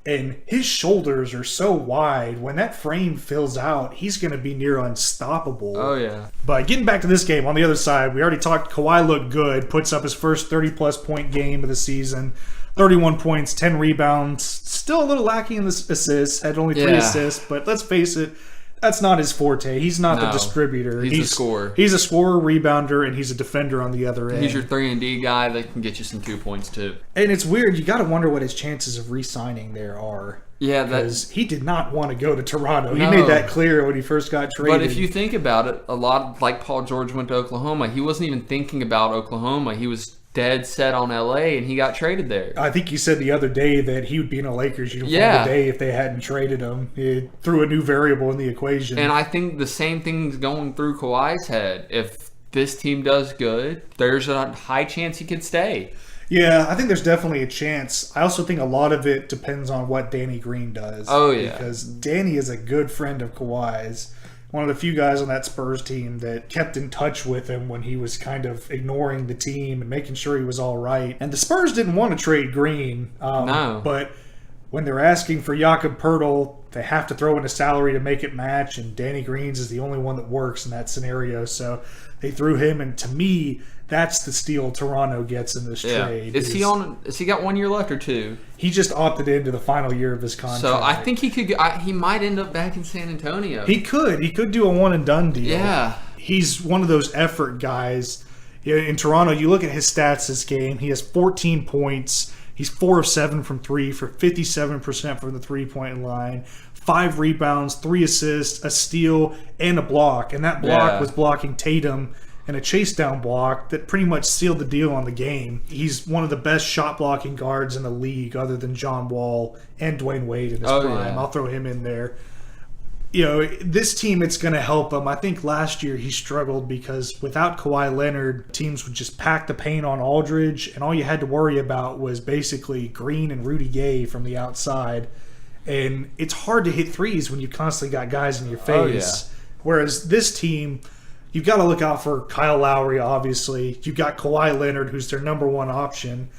And his shoulders are so wide. When that frame fills out, he's going to be near unstoppable. Oh, yeah. But getting back to this game, on the other side, we already talked, Kawhi looked good. Puts up his first 30-plus point game of the season. 31 points, 10 rebounds. Still a little lacking in the assists. Had only 3 assists. But let's face it, that's not his forte. He's not the distributor. He's a scorer. He's a scorer, rebounder, and he's a defender on the other end. He's your 3-and-D guy that can get you some 2 points, too. And it's weird. You got to wonder what his chances of re-signing there are. Yeah, because he did not want to go to Toronto. He made that clear when he first got traded. But if you think about it, a lot like Paul George went to Oklahoma. He wasn't even thinking about Oklahoma. He was dead set on LA, and he got traded there. I think you said the other day that he would be in a Lakers uniform today if they hadn't traded him. It threw a new variable in the equation. And I think the same thing's going through Kawhi's head. If this team does good, there's a high chance he could stay. Yeah, I think there's definitely a chance. I also think a lot of it depends on what Danny Green does. Oh, yeah. Because Danny is a good friend of Kawhi's. One of the few guys on that Spurs team that kept in touch with him when he was kind of ignoring the team and making sure he was all right. And the Spurs didn't want to trade Green. No. But when they're asking for Jakob Poeltl, they have to throw in a salary to make it match, and Danny Green's is the only one that works in that scenario. So they threw him, and to me, that's the steal Toronto gets in this trade. Is he got 1 year left or 2? He just opted into the final year of his contract. So I think he might end up back in San Antonio. He could do a one and done deal. Yeah. He's one of those effort guys. In Toronto, you look at his stats this game, he has 14 points. He's 4 of 7 from 3 for 57% from the three-point line. 5 rebounds, 3 assists, a steal, and a block. And that block was blocking Tatum and a chase down block that pretty much sealed the deal on the game. He's one of the best shot blocking guards in the league other than John Wall and Dwayne Wade in his prime. Yeah. I'll throw him in there. This team, it's going to help him. I think last year he struggled because without Kawhi Leonard, teams would just pack the paint on Aldridge, and all you had to worry about was basically Green and Rudy Gay from the outside. And it's hard to hit threes when you've constantly got guys in your face. Whereas this team, you've got to look out for Kyle Lowry, obviously. You've got Kawhi Leonard, who's their number one option.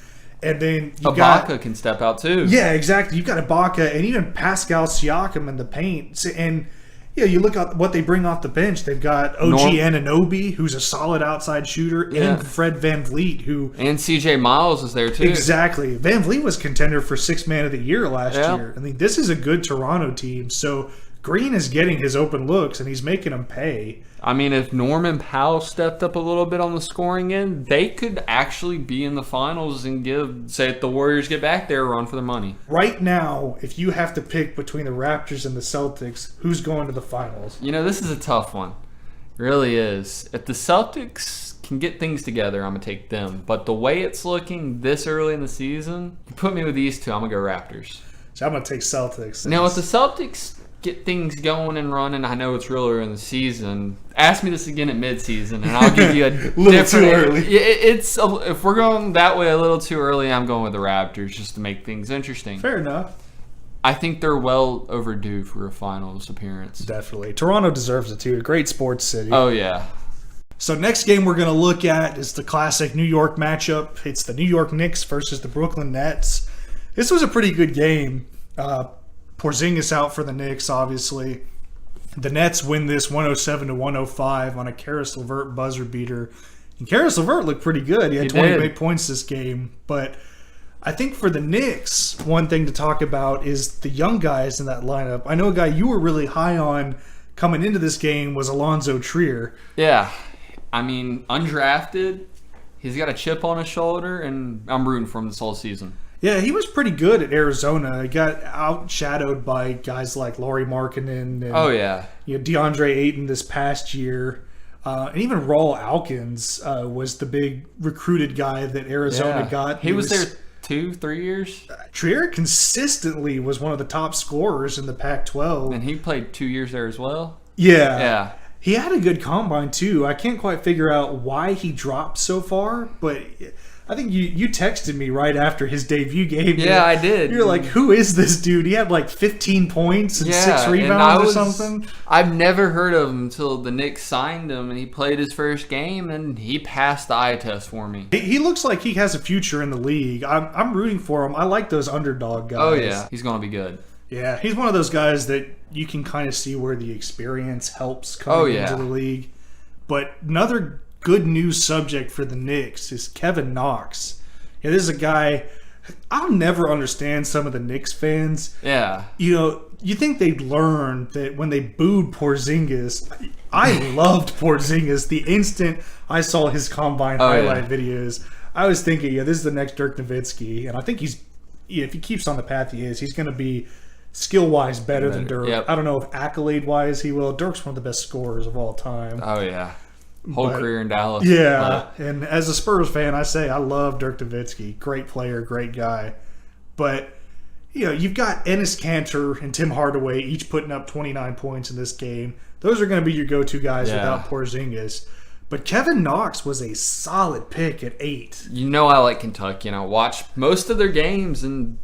And then you Ibaka can step out too. Yeah, exactly. You've got Ibaka and even Pascal Siakam in the paint. And you look at what they bring off the bench. They've got OG Anunoby, who's a solid outside shooter, and Fred VanVleet, who... And CJ Miles is there too. Exactly. VanVleet was contender for Sixth Man of the Year last year. I mean, this is a good Toronto team. So Green is getting his open looks, and he's making them pay. I mean, if Norman Powell stepped up a little bit on the scoring end, they could actually be in the finals and say if the Warriors get back there, run for the money. Right now, if you have to pick between the Raptors and the Celtics, who's going to the finals? This is a tough one. It really is. If the Celtics can get things together, I'm going to take them. But the way it's looking this early in the season, you put me with these two, I'm going to go Raptors. So I'm going to take Celtics. Now, if the Celtics get things going and running, I know it's real early in the season. Ask me this again at midseason, and I'll give you a little too early. If we're going that way a little too early, I'm going with the Raptors just to make things interesting. Fair enough. I think they're well overdue for a finals appearance. Definitely. Toronto deserves it too. A great sports city. Oh, yeah. So next game we're going to look at is the classic New York matchup. It's the New York Knicks versus the Brooklyn Nets. This was a pretty good game. Porzingis out for the Knicks, obviously. The Nets win this 107-105 on a Karis LeVert buzzer beater. And Karis LeVert looked pretty good. He had 28 points this game. But I think for the Knicks, one thing to talk about is the young guys in that lineup. I know a guy you were really high on coming into this game was Alonzo Trier. Yeah. I mean, undrafted. He's got a chip on his shoulder, and I'm rooting for him this whole season. Yeah, he was pretty good at Arizona. He got outshadowed by guys like Lauri Markkanen and DeAndre Ayton this past year. And even Raul Alkins was the big recruited guy that Arizona got. He was there 2-3 years. Trier consistently was one of the top scorers in the Pac-12. And he played 2 years there as well? Yeah. He had a good combine, too. I can't quite figure out why he dropped so far, but... I think you texted me right after his debut game. Yeah, I did. You're like, who is this dude? He had like 15 points and 6 rebounds or something. I've never heard of him until the Knicks signed him, and he played his first game, and he passed the eye test for me. He looks like he has a future in the league. I'm rooting for him. I like those underdog guys. Oh, yeah. He's going to be good. Yeah, he's one of those guys that you can kind of see where the experience helps coming into the league. But another good news subject for the Knicks is Kevin Knox. Yeah, this is a guy I'll never understand some of the Knicks fans. Yeah. You think they'd learn that when they booed Porzingis. I loved Porzingis the instant I saw his combine highlight videos. I was thinking, this is the next Dirk Nowitzki, and I think if he keeps on the path he is, he's going to be skill-wise better than Dirk. Yep. I don't know if accolade-wise he will. Dirk's one of the best scorers of all time. Oh, yeah. Whole career in Dallas. Yeah, and as a Spurs fan, I say I love Dirk Nowitzki. Great player, great guy. But, you've got Enes Kanter and Tim Hardaway each putting up 29 points in this game. Those are going to be your go-to guys without Porzingis. But Kevin Knox was a solid pick at 8. I like Kentucky, and I watched most of their games, and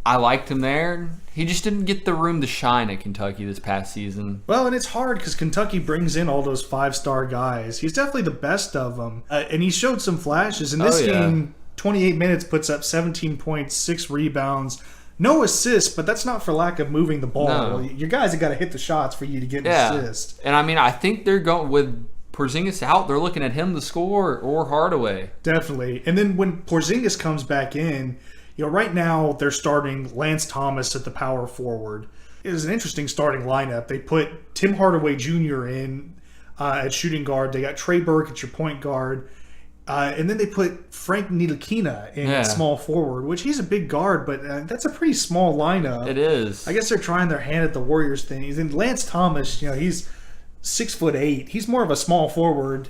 I liked him there. He just didn't get the room to shine at Kentucky this past season. Well, and it's hard because Kentucky brings in all those 5-star guys. He's definitely the best of them. And he showed some flashes. In this game, 28 minutes, puts up 17 points, 6 rebounds. No assists, but that's not for lack of moving the ball. No. Your guys have got to hit the shots for you to get an assist. And I think they're going with Porzingis out. They're looking at him to score or Hardaway. Definitely. And then when Porzingis comes back in, right now they're starting Lance Thomas at the power forward. It was an interesting starting lineup. They put Tim Hardaway Jr. in at shooting guard. They got Trey Burke at your point guard. And then they put Frank Ntilikina in small forward, which he's a big guard, but that's a pretty small lineup. It is. I guess they're trying their hand at the Warriors thing. And then Lance Thomas, he's 6'8". He's more of a small forward.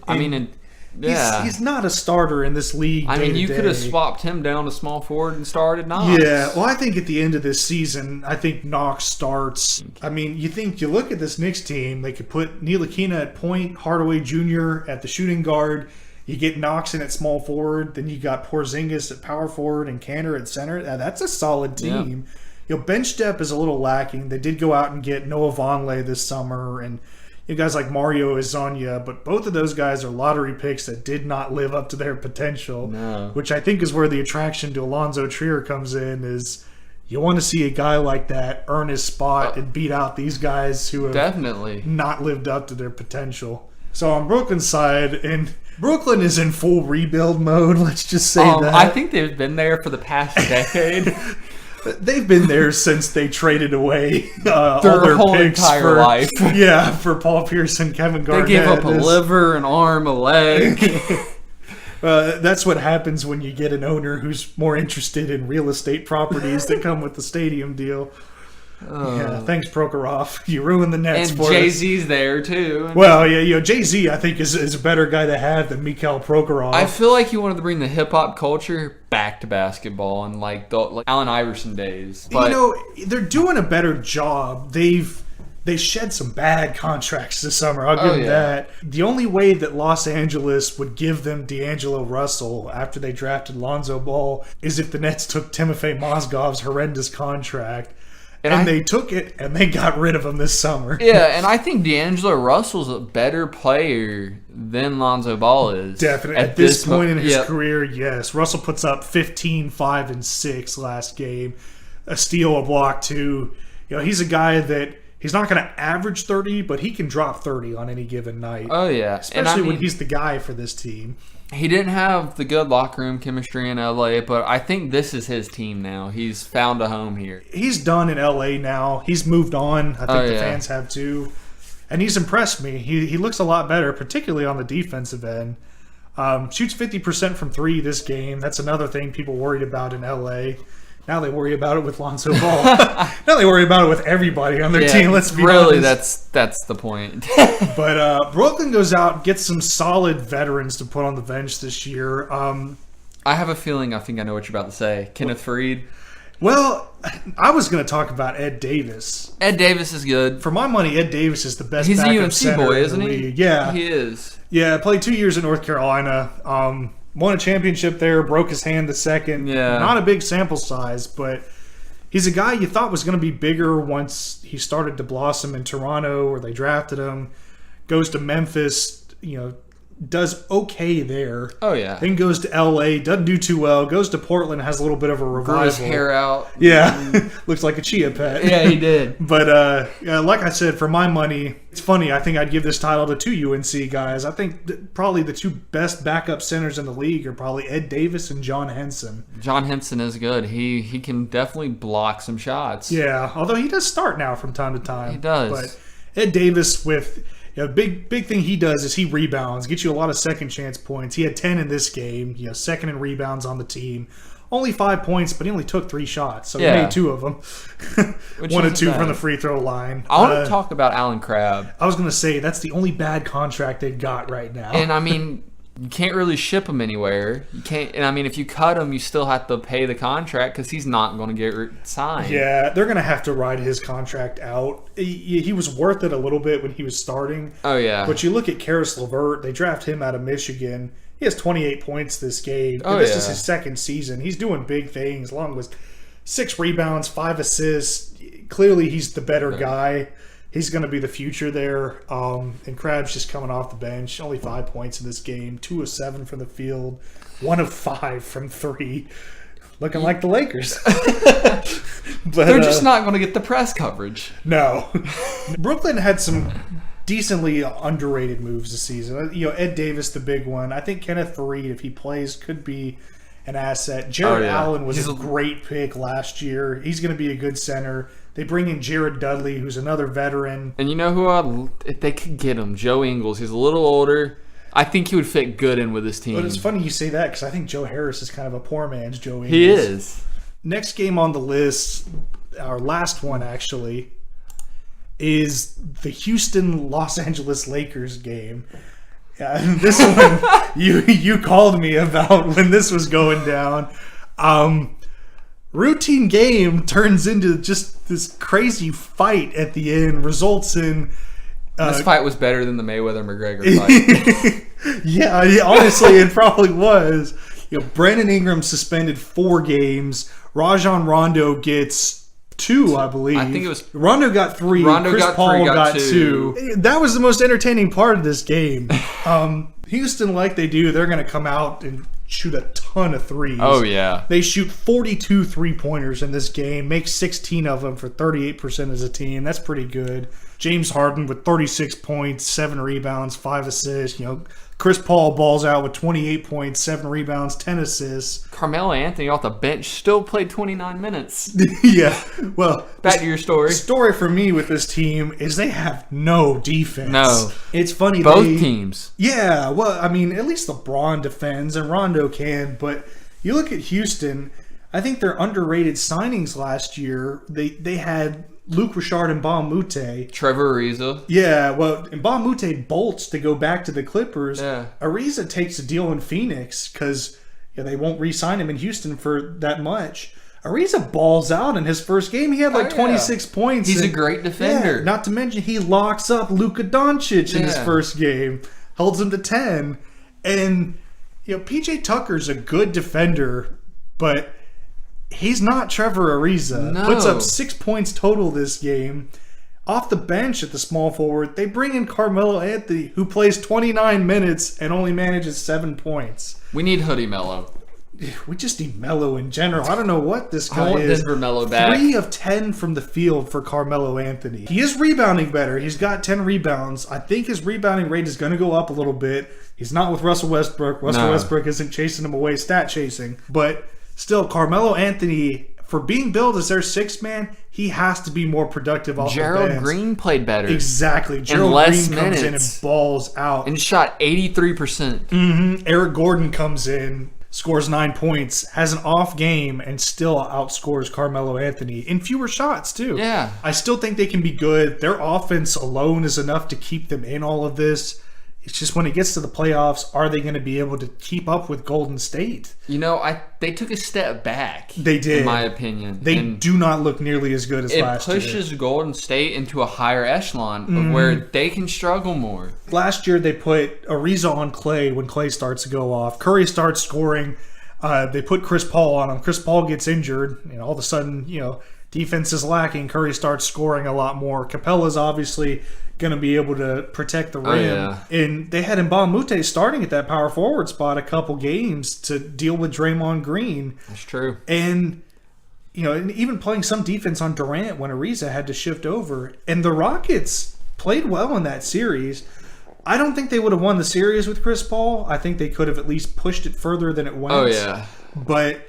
He's not a starter in this league. You could have swapped him down to small forward and started Knox. Yeah, well, I think at the end of this season, I think Knox starts. You look at this Knicks team, they could put Ntilikina at point, Hardaway Jr. at the shooting guard. You get Knox in at small forward, then you got Porzingis at power forward and Kanter at center. That's a solid team. Bench depth is a little lacking. They did go out and get Noah Vonleh this summer, and You guys like Mario Izonia, but both of those guys are lottery picks that did not live up to their potential, which I think is where the attraction to Alonzo Trier comes in, is you want to see a guy like that earn his spot and beat out these guys who have definitely not lived up to their potential. So on Brooklyn's side, and Brooklyn is in full rebuild mode, let's just say that. I think they've been there for the past decade. They've been there since they traded away all their whole picks entire life. Yeah, for Paul Pierce and Kevin Garnett. They gave up a liver, an arm, a leg. That's what happens when you get an owner who's more interested in real estate properties that come with the stadium deal. Yeah, thanks, Prokhorov. You ruined the Nets and for Jay-Z's us. there, too. Well, yeah, Jay-Z, I think, is a better guy to have than Mikhail Prokhorov. I feel like you wanted to bring the hip-hop culture back to basketball in, like, the Allen Iverson days. But, they're doing a better job. They shed some bad contracts this summer. I'll give them that. The only way that Los Angeles would give them D'Angelo Russell after they drafted Lonzo Ball is if the Nets took Timofey Mozgov's horrendous contract. And they took it, and they got rid of him this summer. Yeah, and I think D'Angelo Russell's a better player than Lonzo Ball is. Definitely. At this point in his career, yes. Russell puts up 15, 5, and 6 last game. A steal, a block, 2. He's a guy that he's not going to average 30, but he can drop 30 on any given night. Oh, yeah. Especially when he's the guy for this team. He didn't have the good locker room chemistry in LA, but I think this is his team now. He's found a home here. He's done in LA now. He's moved on. I think the fans have too. And he's impressed me. He looks a lot better, particularly on the defensive end. Shoots 50% from 3 this game. That's another thing people worried about in LA. Now they worry about it with Lonzo Ball. Now they worry about it with everybody on their team. Let's be honest. That's the point. But Brooklyn goes out, gets some solid veterans to put on the bench this year. I have a feeling I think I know what you're about to say. Kenneth Faried. Well, I was going to talk about Ed Davis. Ed Davis is good. For my money, Ed Davis is the best He's backup a UNC center boy, in isn't the he? league. Yeah. He is. Yeah, played 2 years at North Carolina. Won a championship there, broke his hand the second. Yeah. Not a big sample size, but he's a guy you thought was going to be bigger once he started to blossom in Toronto, where they drafted him. Goes to Memphis, does okay there. Oh, yeah. Then goes to LA, doesn't do too well. Goes to Portland, has a little bit of a revival. Grew his hair out. Yeah, looks like a chia pet. Yeah, he did. But like I said, for my money, it's funny. I think I'd give this title to 2 UNC guys. I think probably the 2 best backup centers in the league are probably Ed Davis and John Henson. John Henson is good. He can definitely block some shots. Yeah, although he does start now from time to time. He does. But Ed Davis with... big thing he does is he rebounds, gets you a lot of second chance points. He had 10 in this game, second in rebounds on the team. Only 5 points, but he only took 3 shots, so he made 2 of them. 1 and 2 from the free throw line. I want to talk about Alan Crabb. I was going to say that's the only bad contract they've got right now. And I mean, you can't really ship him anywhere. You can't, and I mean, if you cut him, you still have to pay the contract because he's not going to get signed. Yeah, they're going to have to ride his contract out. He was worth it a little bit when he was starting. Oh yeah. But you look at Karis LeVert. They draft him out of Michigan. He has 28 points this game. Oh, this is his second season. He's doing big things, along with 6 rebounds, 5 assists. Clearly, he's the better guy. He's going to be the future there. And Crabbe's just coming off the bench. Only 5 points in this game. 2 of 7 from the field. 1 of 5 from 3. Looking like the Lakers. But they're just not going to get the press coverage. No. Brooklyn had some decently underrated moves this season. Ed Davis, the big one. I think Kenneth Faried, if he plays, could be an asset. Jared Allen was a great pick last year. He's going to be a good center. They bring in Jared Dudley, who's another veteran. And you know who if they could get him? Joe Ingles. He's a little older. I think he would fit good in with this team. But it's funny you say that because I think Joe Harris is kind of a poor man's Joe Ingles. He is. Next game on the list, our last one actually, is the Houston-Los Angeles Lakers game. This one you called me about when this was going down. Routine game turns into just this crazy fight at the end, results in... this fight was better than the Mayweather-McGregor fight. Yeah, honestly, it probably was. Brandon Ingram suspended 4 games. Rajon Rondo gets 2, I believe. I think it was Rondo got 3. Rondo Chris got Paul 3, got got 2. That was the most entertaining part of this game. Houston, like they do, they're going to come out and shoot a ton of threes. Oh, yeah. They shoot 42 three-pointers in this game, make 16 of them for 38% as a team. That's pretty good. James Harden with 36 points, 7 rebounds, 5 assists. Chris Paul balls out with 28 points, 7 rebounds, 10 assists. Carmelo Anthony off the bench still played 29 minutes. Yeah. Well, back to your story. The story for me with this team is they have no defense. No. It's funny. Both teams. Yeah. Well, I mean, at least LeBron defends and Rondo can. But you look at Houston, I think their underrated signings last year, they had Luke Richard and Mbah-a-Moute. Trevor Ariza. Yeah, well, Mbah-a-Moute bolts to go back to the Clippers. Yeah. Ariza takes a deal in Phoenix because they won't re-sign him in Houston for that much. Ariza balls out in his first game. He had 26 points. He's a great defender. Yeah, not to mention he locks up Luka Doncic in his first game. Holds him to 10. And, PJ Tucker's a good defender, but he's not Trevor Ariza. No. Puts up 6 points total this game. Off the bench at the small forward, they bring in Carmelo Anthony, who plays 29 minutes and only manages 7 points. We need Hoodie Melo. We just need Melo in general. I don't know what this guy I want is. Denver Melo back. 3 of 10 from the field for Carmelo Anthony. He is rebounding better. He's got 10 rebounds. I think his rebounding rate is going to go up a little bit. He's not with Russell Westbrook. Russell Westbrook isn't chasing him away stat chasing. But still, Carmelo Anthony, for being billed as their 6th man, he has to be more productive off the bench. Gerald Green played better. Exactly. Gerald Green comes in and balls out. And shot 83%. Mm-hmm. Eric Gordon comes in, scores 9 points, has an off game, and still outscores Carmelo Anthony in fewer shots, too. Yeah. I still think they can be good. Their offense alone is enough to keep them in all of this. It's just when it gets to the playoffs, are they going to be able to keep up with Golden State? They took a step back. They did. In my opinion. They do not look nearly as good as last year. It pushes Golden State into a higher echelon of where they can struggle more. Last year, they put Ariza on Clay when Clay starts to go off. Curry starts scoring. They put Chris Paul on him. Chris Paul gets injured. All of a sudden, defense is lacking. Curry starts scoring a lot more. Capella's obviously going to be able to protect the rim. Oh, yeah. And they had Mbah-a-Moute starting at that power forward spot a couple games to deal with Draymond Green. That's true. And, and even playing some defense on Durant when Ariza had to shift over. And the Rockets played well in that series. I don't think they would have won the series with Chris Paul. I think they could have at least pushed it further than it went. Oh, yeah. But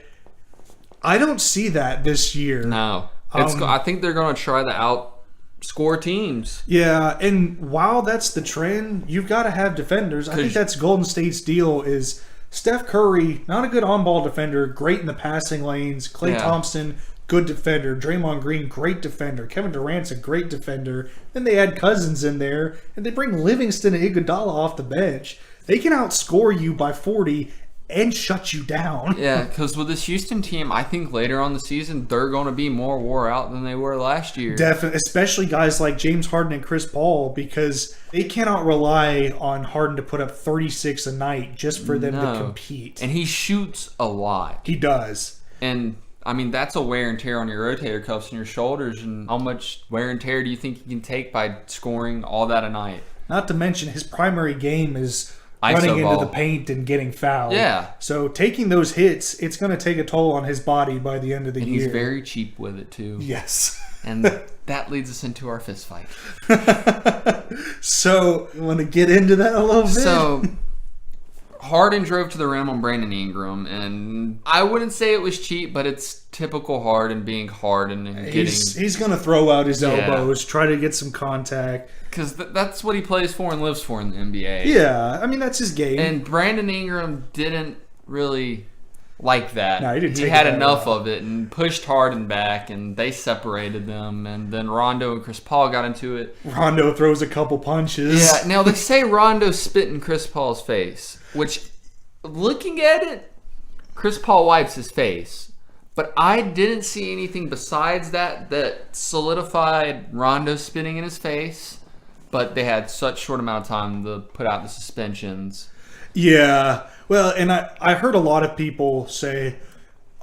I don't see that this year. No. I think they're going to try to outscore teams. Yeah, and while that's the trend, you've got to have defenders. I think that's Golden State's deal is Steph Curry, not a good on-ball defender, great in the passing lanes. Klay Thompson, good defender. Draymond Green, great defender. Kevin Durant's a great defender. Then they add Cousins in there, and they bring Livingston and Iguodala off the bench. They can outscore you by 40 and shut you down. Yeah, because with this Houston team, I think later on the season, they're going to be more wore out than they were last year. Definitely, especially guys like James Harden and Chris Paul, because they cannot rely on Harden to put up 36 a night just for them to compete. And he shoots a lot. He does. And, that's a wear and tear on your rotator cuffs and your shoulders. And how much wear and tear do you think you can take by scoring all that a night? Not to mention, his primary game is ISO running ball. into the paint and getting fouled. Yeah. So taking those hits, it's going to take a toll on his body by the end of the year. And he's very cheap with it, too. Yes. And that leads us into our fist fight. So, you want to get into that a little bit? So, Harden drove to the rim on Brandon Ingram, and I wouldn't say it was cheap, but it's typical Harden being Harden and getting... He's going to throw out his elbows, try to get some contact. Because that's what he plays for and lives for in the NBA. Yeah, that's his game. And Brandon Ingram didn't really like that. No, he had enough of it and pushed Harden back, and they separated them. And then Rondo and Chris Paul got into it. Rondo throws a couple punches. Yeah, now they say Rondo spit in Chris Paul's face, which, looking at it, Chris Paul wipes his face. But I didn't see anything besides that solidified Rondo spitting in his face. But they had such short amount of time to put out the suspensions. Yeah. Well, and I heard a lot of people say,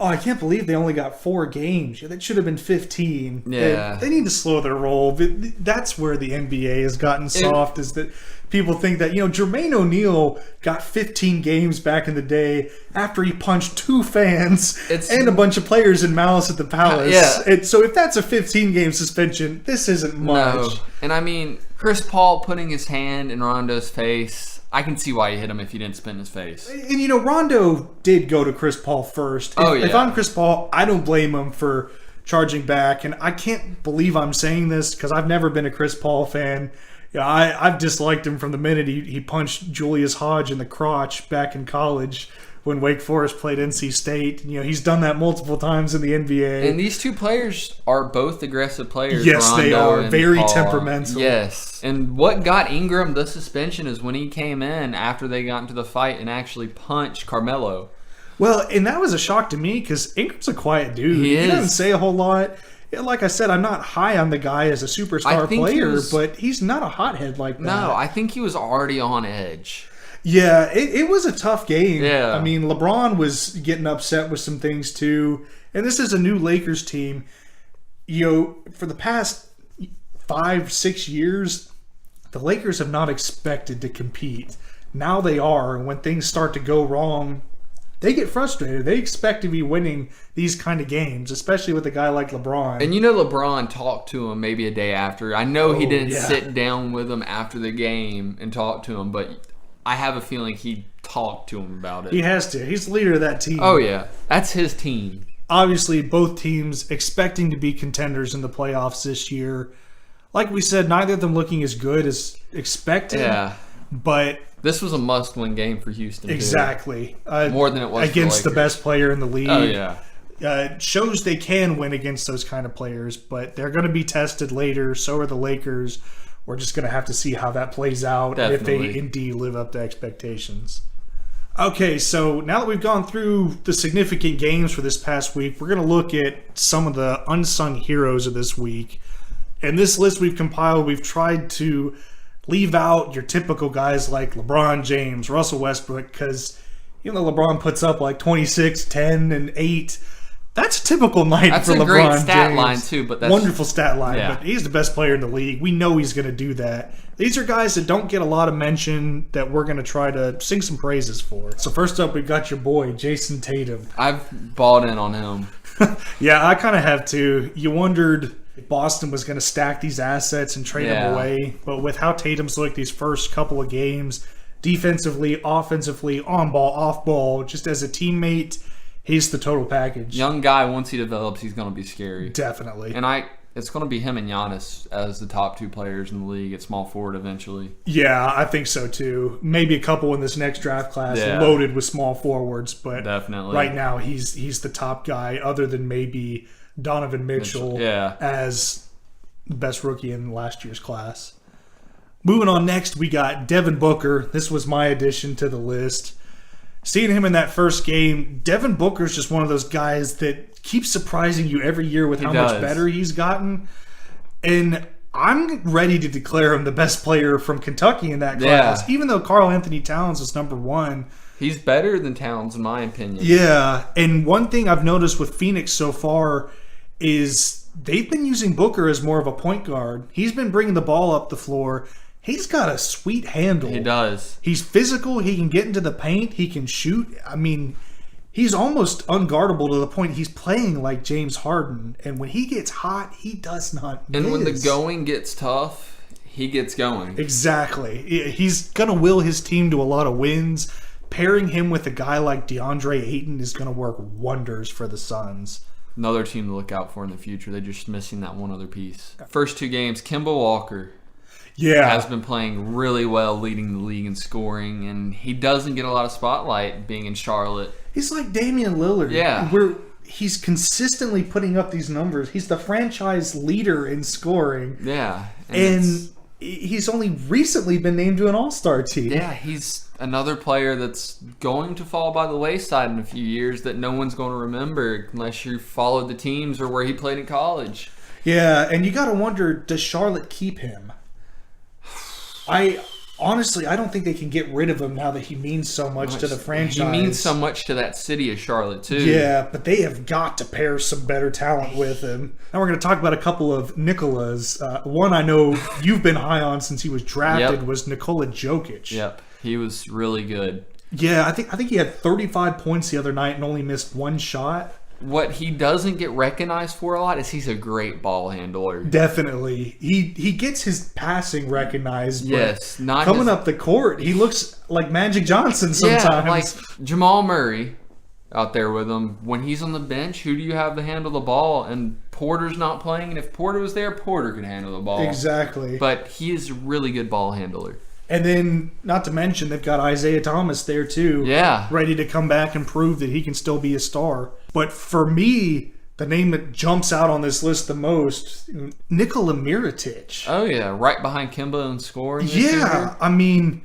Oh, I can't believe they only got 4 games. That should have been 15. Yeah. They need to slow their roll. That's where the NBA has gotten soft, is that people think that, Jermaine O'Neal got 15 games back in the day after he punched 2 fans and a bunch of players in Malice at the Palace. Yeah. And so if that's a 15-game suspension, this isn't much. No. And I mean, Chris Paul putting his hand in Rondo's face, I can see why you hit him if you didn't spin his face. And Rondo did go to Chris Paul first. If I'm Chris Paul, I don't blame him for charging back. And I can't believe I'm saying this because I've never been a Chris Paul fan. Yeah, I've disliked him from the minute he punched Julius Hodge in the crotch back in college when Wake Forest played NC State. He's done that multiple times in the NBA. And these 2 players are both aggressive players. Yes, Rondo they are. and Very Paul. temperamental. Yes. And what got Ingram the suspension is when he came in after they got into the fight and actually punched Carmelo. Well, and that was a shock to me because Ingram's a quiet dude. He doesn't is. say a whole lot. Like I said, I'm not high on the guy as a superstar player, but he's not a hothead like that. No, I think he was already on edge. Yeah, it was a tough game. Yeah. I mean, LeBron was getting upset with some things too. And this is a new Lakers team. For the past 5-6 years, the Lakers have not expected to compete. Now they are. And when things start to go wrong, they get frustrated. They expect to be winning these kind of games, especially with a guy like LeBron. And LeBron talked to him maybe a day after. I know he didn't sit down with him after the game and talk to him, but I have a feeling he talked to him about it. He has to. He's the leader of that team. Oh, yeah. That's his team. Obviously, both teams expecting to be contenders in the playoffs this year. Like we said, neither of them looking as good as expected. Yeah. But this was a must-win game for Houston, exactly. More than it was against for the best player in the league. Oh, yeah. Shows they can win against those kind of players, but they're going to be tested later. So are the Lakers. We're just going to have to see how that plays out and if they indeed live up to expectations. Okay, so now that we've gone through the significant games for this past week, we're going to look at some of the unsung heroes of this week. And this list we've compiled, we've tried to leave out your typical guys like LeBron James, Russell Westbrook, because LeBron puts up like 26, 10, and 8. That's a typical night for LeBron James. That's a great stat line, too. But that's wonderful stat line, yeah. But he's the best player in the league. We know he's going to do that. These are guys that don't get a lot of mention that we're going to try to sing some praises for. So first up, we've got your boy, Jason Tatum. I've bought in on him. Yeah, I kind of have too. You wondered if Boston was going to stack these assets and trade them away. But with how Tatum's looked these first couple of games, defensively, offensively, on ball, off ball, just as a teammate, he's the total package. Young guy, once he develops, he's going to be scary. Definitely. And it's going to be him and Giannis as the top 2 players in the league at small forward eventually. Yeah, I think so too. Maybe a couple in this next draft class loaded with small forwards, but definitely right now he's the top guy other than maybe Donovan Mitchell as the best rookie in last year's class. Moving on next, we got Devin Booker. This was my addition to the list. Seeing him in that first game, Devin Booker's just one of those guys that keeps surprising you every year with how much better he's gotten. And I'm ready to declare him the best player from Kentucky in that class, even though Karl Anthony Towns is number 1. He's better than Towns, in my opinion. Yeah, and one thing I've noticed with Phoenix so far is they've been using Booker as more of a point guard. He's been bringing the ball up the floor. He's got a sweet handle. He does. He's physical. He can get into the paint. He can shoot. I mean, he's almost unguardable to the point he's playing like James Harden. And when he gets hot, he does not miss. And when the going gets tough, he gets going. Exactly. He's going to will his team to a lot of wins. Pairing him with a guy like DeAndre Ayton is going to work wonders for the Suns. Another team to look out for in the future. They're just missing that one other piece. First 2 games, Kemba Walker. Has been playing really well, leading the league in scoring, and he doesn't get a lot of spotlight being in Charlotte. He's like Damian Lillard. Yeah. He's consistently putting up these numbers. He's the franchise leader in scoring. Yeah. And he's only recently been named to an all-star team. Yeah, he's another player that's going to fall by the wayside in a few years that no one's going to remember unless you followed the teams or where he played in college. Yeah, and you got to wonder, does Charlotte keep him? I honestly, I don't think they can get rid of him now that he means so much to the franchise. He means so much to that city of Charlotte, too. Yeah, but they have got to pair some better talent with him. Now we're going to talk about a couple of Nikolas. One I know you've been high on since he was drafted was Nikola Jokic. Yep, he was really good. Yeah, I think he had 35 points the other night and only missed one shot. What he doesn't get recognized for a lot is he's a great ball handler. Definitely. He gets his passing recognized. Yes. Not coming up the court, he looks like Magic Johnson sometimes. Yeah, like Jamal Murray out there with him. When he's on the bench, who do you have to handle the ball? And Porter's not playing. And if Porter was there, Porter could handle the ball. Exactly. But he is a really good ball handler. And then, not to mention, they've got Isaiah Thomas there too. Yeah. Ready to come back and prove that he can still be a star. But for me, the name that jumps out on this list the most, Nikola Mirotic. Oh, yeah. Right behind Kimba in scoring. Yeah. I mean,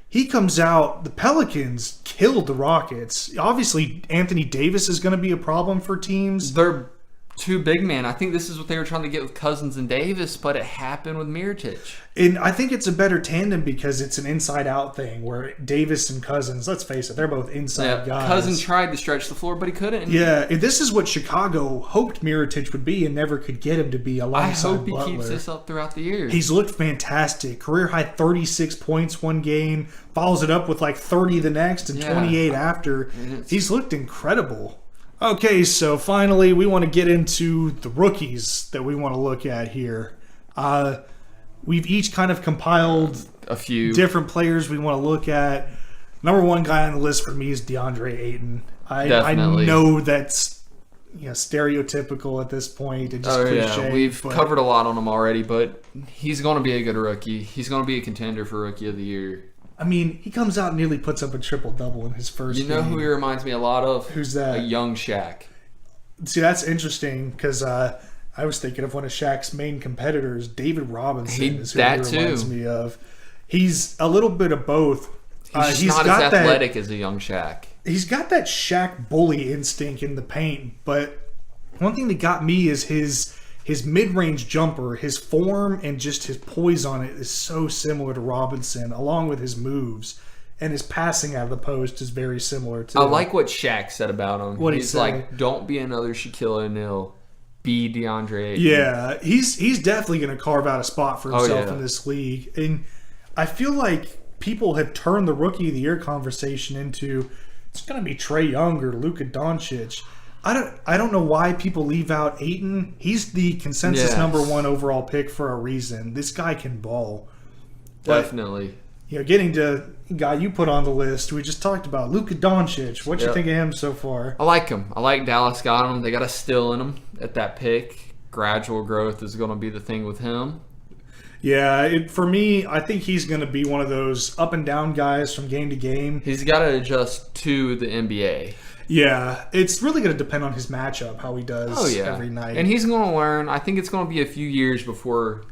he comes out, the Pelicans killed the Rockets. Obviously, Anthony Davis is going to be a problem for teams. They're two big men. I think this is what they were trying to get with Cousins and Davis, but it happened with Mirotic. And I think it's a better tandem because it's an inside-out thing where Davis and Cousins, let's face it, they're both inside guys. Cousins tried to stretch the floor, but he couldn't. Yeah, and this is what Chicago hoped Mirotic would be and never could get him to be alongside I hope Butler. he keeps this up throughout the year. He's looked fantastic. Career-high 36 points one game, follows it up with like 30 the next and 28 after. He's looked incredible. Okay, so finally we want to get into the rookies that we want to look at here. We've each kind of compiled a few different players we want to look at. Number one guy on the list for me is DeAndre Ayton. I know that's stereotypical at this point and just cliche. Yeah. We've covered a lot on him already, but he's going to be a good rookie. He's going to be a contender for Rookie of the Year. I mean, he comes out and nearly puts up a triple-double in his first game. You know who he reminds me a lot of? Who's that? A young Shaq. See, that's interesting because I was thinking of one of Shaq's main competitors, David Robinson. Is who he reminds me of. He's a little bit of both. He's not as athletic as a young Shaq. He's got that Shaq bully instinct in the paint, but one thing that got me is his mid-range jumper, his form, and just his poise on it is so similar to Robinson, along with his moves. And his passing out of the post is very similar, too. I like what Shaq said about him. He's like, don't be another Shaquille O'Neal. Be DeAndre Ayton. Yeah, he's definitely going to carve out a spot for himself in this league. And I feel like people have turned the Rookie of the Year conversation into, it's going to be Trae Young or Luka Doncic. I don't know why people leave out Ayton. He's the consensus number one overall pick for a reason. This guy can ball. Definitely. Getting to the guy you put on the list, we just talked about, Luka Doncic. What you think of him so far? I like him. I like Dallas got him. They got a steal in him at that pick. Gradual growth is going to be the thing with him. Yeah, for me, I think he's going to be one of those up and down guys from game to game. He's got to adjust to the NBA. Yeah, it's really going to depend on his matchup, how he does every night. And he's going to learn. I think it's going to be a few years before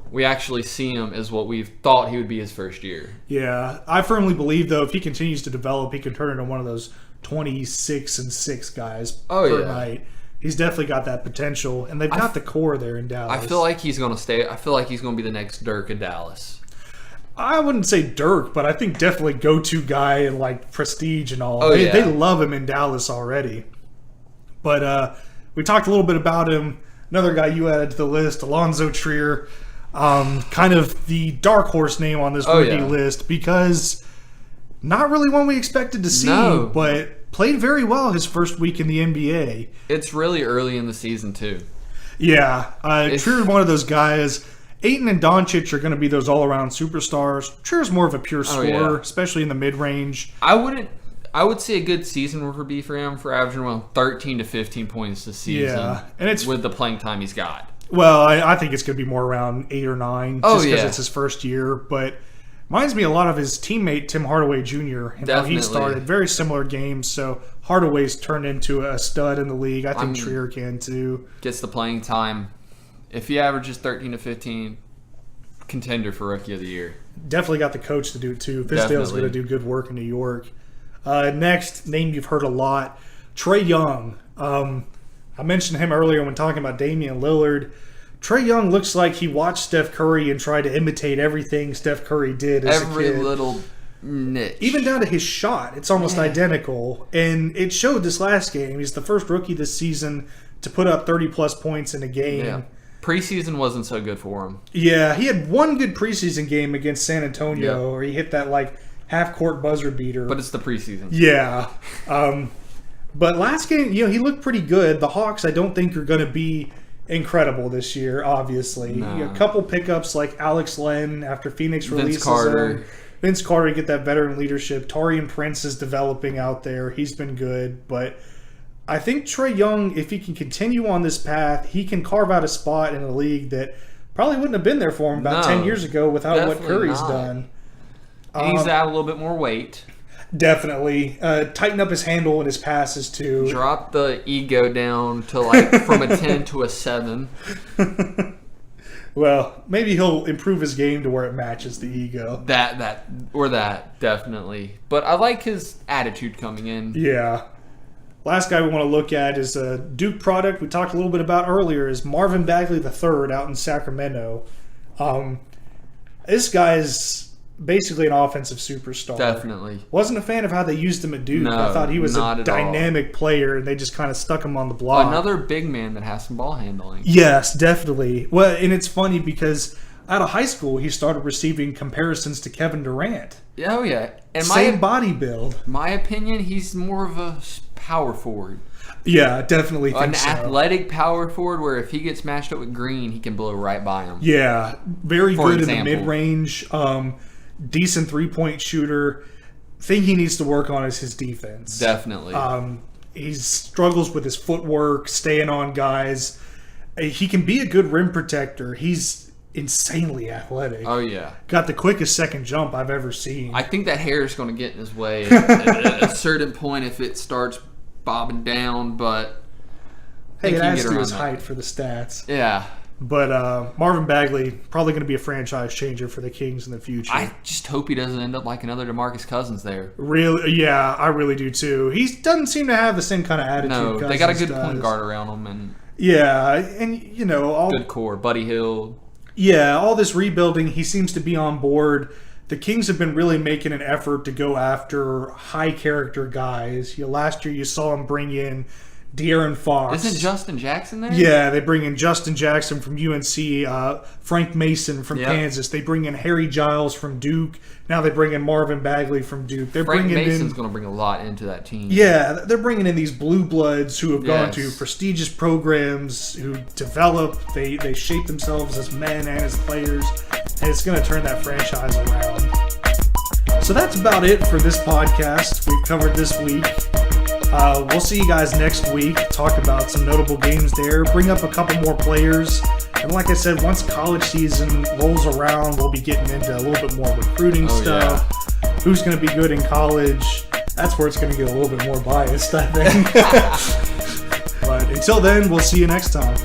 we actually see him as what we've thought he would be his first year. Yeah, I firmly believe, though, if he continues to develop, he could turn into one of those 26-6 guys per night. He's definitely got that potential, and they've got the core there in Dallas. I feel like he's going to stay. I feel like he's going to be the next Dirk in Dallas. I wouldn't say Dirk, but I think definitely go-to guy and like prestige and all. They love him in Dallas already. But we talked a little bit about him. Another guy you added to the list, Alonzo Trier, kind of the dark horse name on this rookie list because not really one we expected to see, but played very well his first week in the NBA. It's really early in the season too. Yeah, Trier's one of those guys. Ayton and Doncic are going to be those all-around superstars. Trier's more of a pure scorer, especially in the mid-range. I would say a good season would be for him for averaging around 13 to 15 points this season. Yeah, and it's with the playing time he's got. Well, I think it's going to be more around 8 or 9, just because it's his first year. But reminds me a lot of his teammate Tim Hardaway Jr. and how he started. Very similar games. So Hardaway's turned into a stud in the league. I think Trier can too. Gets the playing time. If he averages 13 to 15, contender for Rookie of the Year. Definitely got the coach to do it too. Fizdale's going to do good work in New York. Next, name you've heard a lot, Trae Young. I mentioned him earlier when talking about Damian Lillard. Trae Young looks like he watched Steph Curry and tried to imitate everything Steph Curry did as a kid. Every little niche. Even down to his shot. It's almost identical. And it showed this last game. He's the first rookie this season to put up 30-plus points in a game. Yeah. Preseason wasn't so good for him. Yeah, he had one good preseason game against San Antonio where he hit that, like, half-court buzzer beater. But it's the preseason. Yeah. But last game, he looked pretty good. The Hawks, I don't think, are going to be incredible this year, obviously. No. A couple pickups like Alex Len after Phoenix releases Carter. Vince Carter to get that veteran leadership. Taurean Prince is developing out there. He's been good. But I think Trae Young, if he can continue on this path, he can carve out a spot in a league that probably wouldn't have been there for him about 10 years ago without what Curry's done. He needs to add a little bit more weight. Definitely. Tighten up his handle and his passes, too. Drop the ego down to, like, from a 10 to a 7. Well, maybe he'll improve his game to where it matches the ego. That, definitely. But I like his attitude coming in. Yeah. Last guy we want to look at is a Duke product we talked a little bit about earlier, is Marvin Bagley III out in Sacramento. This guy is basically an offensive superstar. Definitely. Wasn't a fan of how they used him at Duke. No, I thought he was a dynamic player, and they just kind of stuck him on the block. Another big man that has some ball handling. Yes, definitely. Well, and it's funny because out of high school, he started receiving comparisons to Kevin Durant. Oh, yeah. And Same body build. My opinion, he's more of a power forward. Yeah, definitely think so. An athletic power forward where if he gets matched up with Green, he can blow right by him. Yeah, very good in the mid-range. Decent three-point shooter. Thing he needs to work on is his defense. Definitely. He struggles with his footwork, staying on guys. He can be a good rim protector. He's insanely athletic. Oh, yeah. Got the quickest second jump I've ever seen. I think that hair is going to get in his way at a certain point if it starts bobbing down, but hey, it adds to his height for the stats. Yeah. But Marvin Bagley, probably going to be a franchise changer for the Kings in the future. I just hope he doesn't end up like another DeMarcus Cousins there. Really? Yeah, I really do too. He doesn't seem to have the same kind of attitude. No, Cousins they got a good does. point guard around him. And yeah, and all good core. Buddy Hield. Yeah, all this rebuilding, he seems to be on board. The Kings have been really making an effort to go after high-character guys. Last year you saw him bring in De'Aaron Fox. Isn't Justin Jackson there? Yeah, they bring in Justin Jackson from UNC, Frank Mason from Kansas. They bring in Harry Giles from Duke. Now they bring in Marvin Bagley from Duke. Frank Mason's going to bring a lot into that team. Yeah, they're bringing in these blue bloods who have gone to prestigious programs, who develop, they shape themselves as men and as players, and it's going to turn that franchise around. So that's about it for this podcast we've covered this week. We'll see you guys next week. Talk about some notable games there. Bring up a couple more players. And like I said, once college season rolls around, we'll be getting into a little bit more recruiting stuff. Yeah. Who's going to be good in college? That's where it's going to get a little bit more biased, I think. But until then, we'll see you next time.